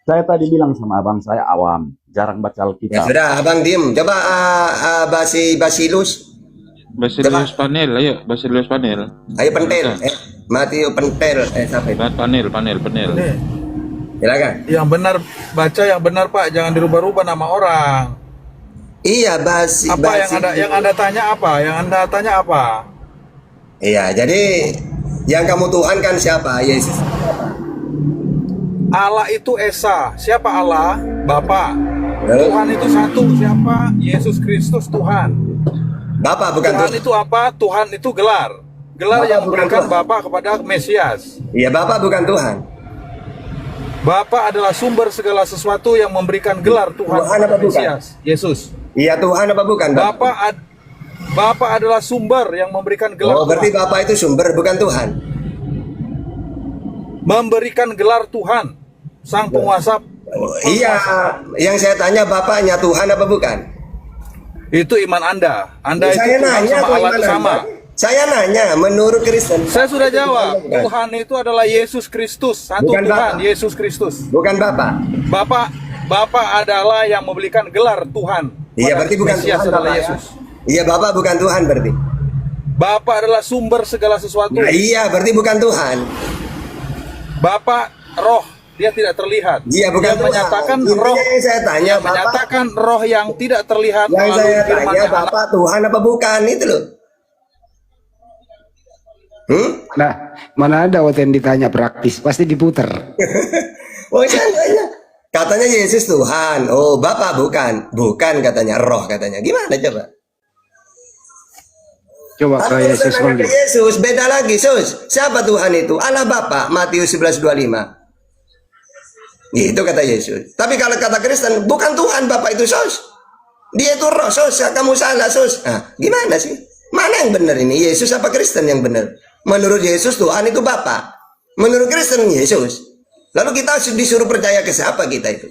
Saya tadi bilang sama abang, saya awam, jarang baca Alkitab. Ya sudah, abang diem. Coba Basilus. Basilus Panel, ayo Basilus Panel. Ayo pentel. Matius pentel. Sampai. Panel. Silakan. Yang benar baca yang benar Pak, jangan dirubah-rubah nama orang. Iya, yang Anda tanya apa? Yang Anda tanya apa? Iya, jadi yang kamu Tuhan kan siapa? Yesus. Allah itu Esa. Siapa Allah? Bapa. Tuhan itu satu. Siapa? Yesus Kristus Tuhan. Bapa bukan Tuhan itu apa? Tuhan itu gelar. Gelar Bapa yang memberikan Bapa kepada Mesias. Iya, Bapa bukan Tuhan. Bapa adalah sumber segala sesuatu yang memberikan gelar Tuhan kepada Mesias. Yesus. Iya, Tuhan apa bukan? Bapa adalah sumber yang memberikan gelar. Oh, berarti Tuhan. Bapa itu sumber bukan Tuhan. Memberikan gelar Tuhan, sang penguasa. Iya, yang saya tanya Bapaknya Tuhan apa bukan? Itu iman Anda. Anda itu saya Tuhan nanya sama Allah itu sama. Saya nanya, menurut Kristen. Saya sudah jawab. Bukan. Tuhan itu adalah Yesus Kristus. Satu Bukan Tuhan, Bapa. Yesus Kristus. Bukan Bapak. Bapak adalah yang memberikan gelar Tuhan. Iya, berarti bukan Mesias Tuhan adalah Bapak, ya? Yesus. Iya, Bapak bukan Tuhan berarti. Bapak adalah sumber segala sesuatu. Nah, iya, berarti bukan Tuhan. Bapak roh, dia tidak terlihat. Iya, bukan Dia Tuhan. menyatakan Intinya roh. yang saya tanya, Dia Bapak. menyatakan roh yang tidak terlihat Yang melalui saya firman tanya, yang Bapak Tuhan apa bukan itu loh. Nah, mana ada waktu yang ditanya praktis, pasti diputer. Oh, saya tanya. Katanya Yesus Tuhan. Oh, Bapak bukan. Bukan katanya, roh katanya. Gimana coba? Coba Tapi ke kalau Yesus saya nanya dulu. ke Yesus, beda lagi, Sus. Siapa Tuhan itu? Allah Bapa, Matius 11:25. Itu kata Yesus. Tapi kalau kata Kristen, bukan Tuhan Bapak itu, Sus. Dia itu roh, Sus. Kamu salah, Sus. Nah, gimana sih? Mana yang benar ini? Yesus apa Kristen yang benar? Menurut Yesus, Tuhan itu Bapa. Menurut Kristen, Yesus. Lalu kita disuruh percaya ke siapa kita itu?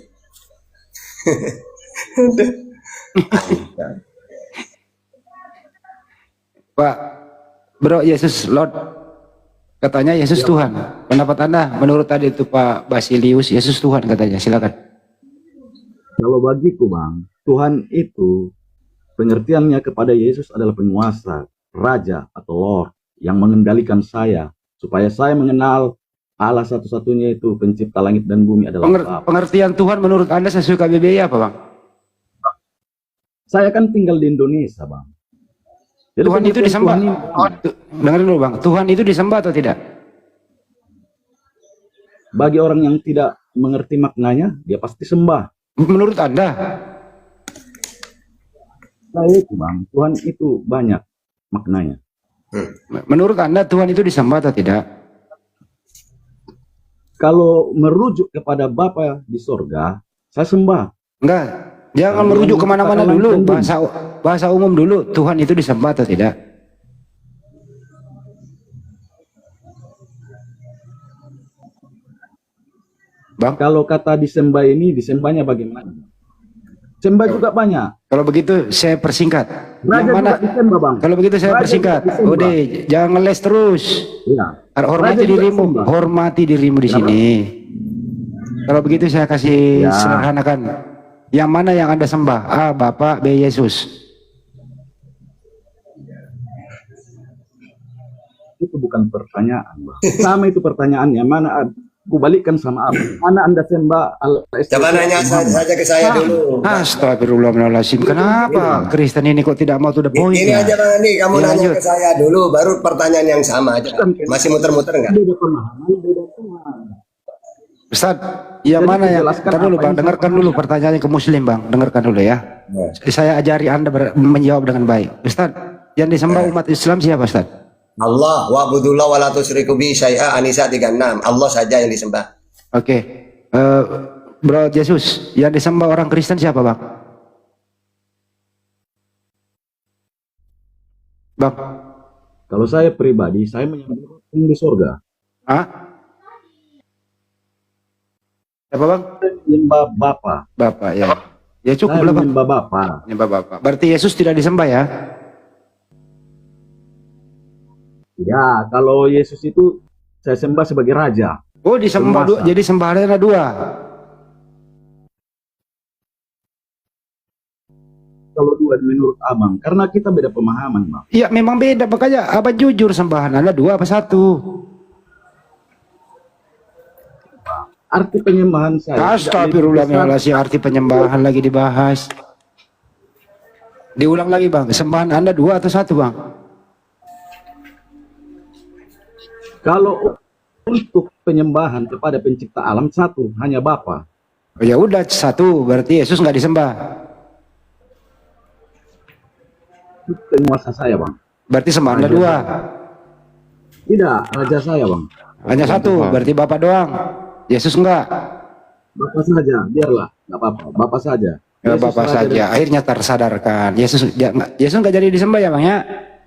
Pak, bro, Yesus Lord. Katanya Yesus Tuhan. Pendapat Anda menurut tadi itu Pak Basilius, Yesus Tuhan katanya. Silakan. Kalau bagiku Bang, Tuhan itu pengertiannya kepada Yesus adalah penguasa, raja atau Lord yang mengendalikan saya supaya saya mengenal Allah satu-satunya itu pencipta langit dan bumi adalah Bapa. Pengertian Tuhan menurut Anda sesuai KBBI apa, Bang? Saya kan tinggal di Indonesia, Bang. Jadi Tuhan itu disembah. Dengarin dulu, Bang. Tuhan itu disembah atau tidak? Bagi orang yang tidak mengerti maknanya, dia pasti sembah. Menurut Anda? Nah itu, Bang. Tuhan itu banyak maknanya. Menurut Anda Tuhan itu disembah atau tidak? Kalau merujuk kepada Bapa di sorga, saya sembah. Enggak. Jangan merujuk kemana-mana dulu. Bahasa umum dulu. Tuhan itu disembah atau tidak? Bang, kalau kata disembah ini, disembahnya bagaimana? Sembah juga banyak. Kalau begitu saya persingkat. Raja Yang mana? juga disembah, Bang. Kalau begitu saya Raja persingkat. juga disembah. Udah, jangan ngeles terus. Iya. Hormati Raja juga dirimu. disembah. Hormati dirimu di sini. Kalau begitu saya kasih Ya. sederhanakan. Yang mana yang Anda sembah? A. Bapak, B. Yesus. Itu bukan pertanyaan, Bang. Sama itu pertanyaannya. Mana aku balikkan sama apa? Mana Anda sembah Allah? Coba nanya saja ke saya dulu. Astagfirullahaladzim. Kenapa Kristen ini kok tidak mau to the point? Ini aja Bang Andi, kamu Ya, nanya lanjut. ke saya dulu, baru pertanyaan yang sama aja. Masih muter-muter nggak? Ustaz, yang Jadi mana yang dijelaskan Ntar dulu apa Bang, yang dengarkan dulu pertanyaannya ke Muslim Bang, dengarkan dulu ya. Saya ajari Anda menjawab dengan baik. Ustaz, yang disembah umat Islam siapa Ustaz? Allah wa'budullah wa la tusyriku bi syai'a, An-Nisa 36. Allah saja yang disembah. Oke. Bro Yesus, yang disembah orang Kristen siapa Bang? Bang. Kalau saya pribadi, saya menyembah di sorga. Hah? Siapa Bang? Menyembah Bapa. Bapak ya. Ya cukup Saya lah Bang. menyembah Bapa. Menyembah Bapak. Berarti Yesus tidak disembah ya? Ya, kalau Yesus itu saya sembah sebagai raja. Oh disembah dua, jadi sembahannya ada dua. Kalau dua menurut Abang, karena kita beda pemahaman, Bang. Iya memang beda, makanya Abang jujur sembahan ada dua apa satu? Arti penyembahan saya. Astagfirullahaladzim, arti penyembahan lagi dibahas. Diulang lagi Bang, sembahan Anda dua atau satu Bang? Kalau untuk penyembahan kepada pencipta alam satu, hanya Bapa. Oh, ya udah satu, berarti Yesus nggak disembah. Itu penguasa saya, Bang. Berarti sembahan Anda dua. Tidak, raja saya, Bang. Hanya satu, berarti Bapak doang. Yesus enggak. Bapak saja, biarlah, nggak apa-apa. Bapak saja. Ya, Yesus Bapak raja saja. dan- Akhirnya tersadarkan. Yesus nggak jadi disembah ya Bang ya.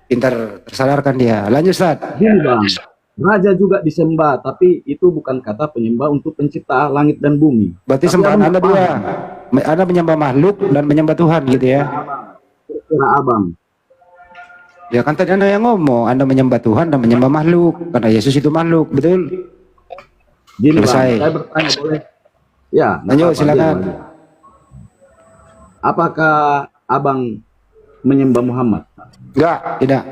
Pintar tersadarkan dia. Lanjut Ustaz. Gini, Bang. Raja juga disembah, tapi itu bukan kata penyembah untuk pencipta langit dan bumi. Berarti Tapi sembahan Abang Anda dua. paham. Anda menyembah makhluk dan menyembah Tuhan gitu ya. Kira Abang. Ya kan tadi Anda yang ngomong, Anda menyembah Tuhan dan menyembah makhluk, karena Yesus itu makhluk, betul? Gini Bang, Selesai. saya bertanya boleh? Ya, nggak Lanjut, apa-apa, silakan. dia. Apakah abang menyembah Muhammad? Enggak, tidak.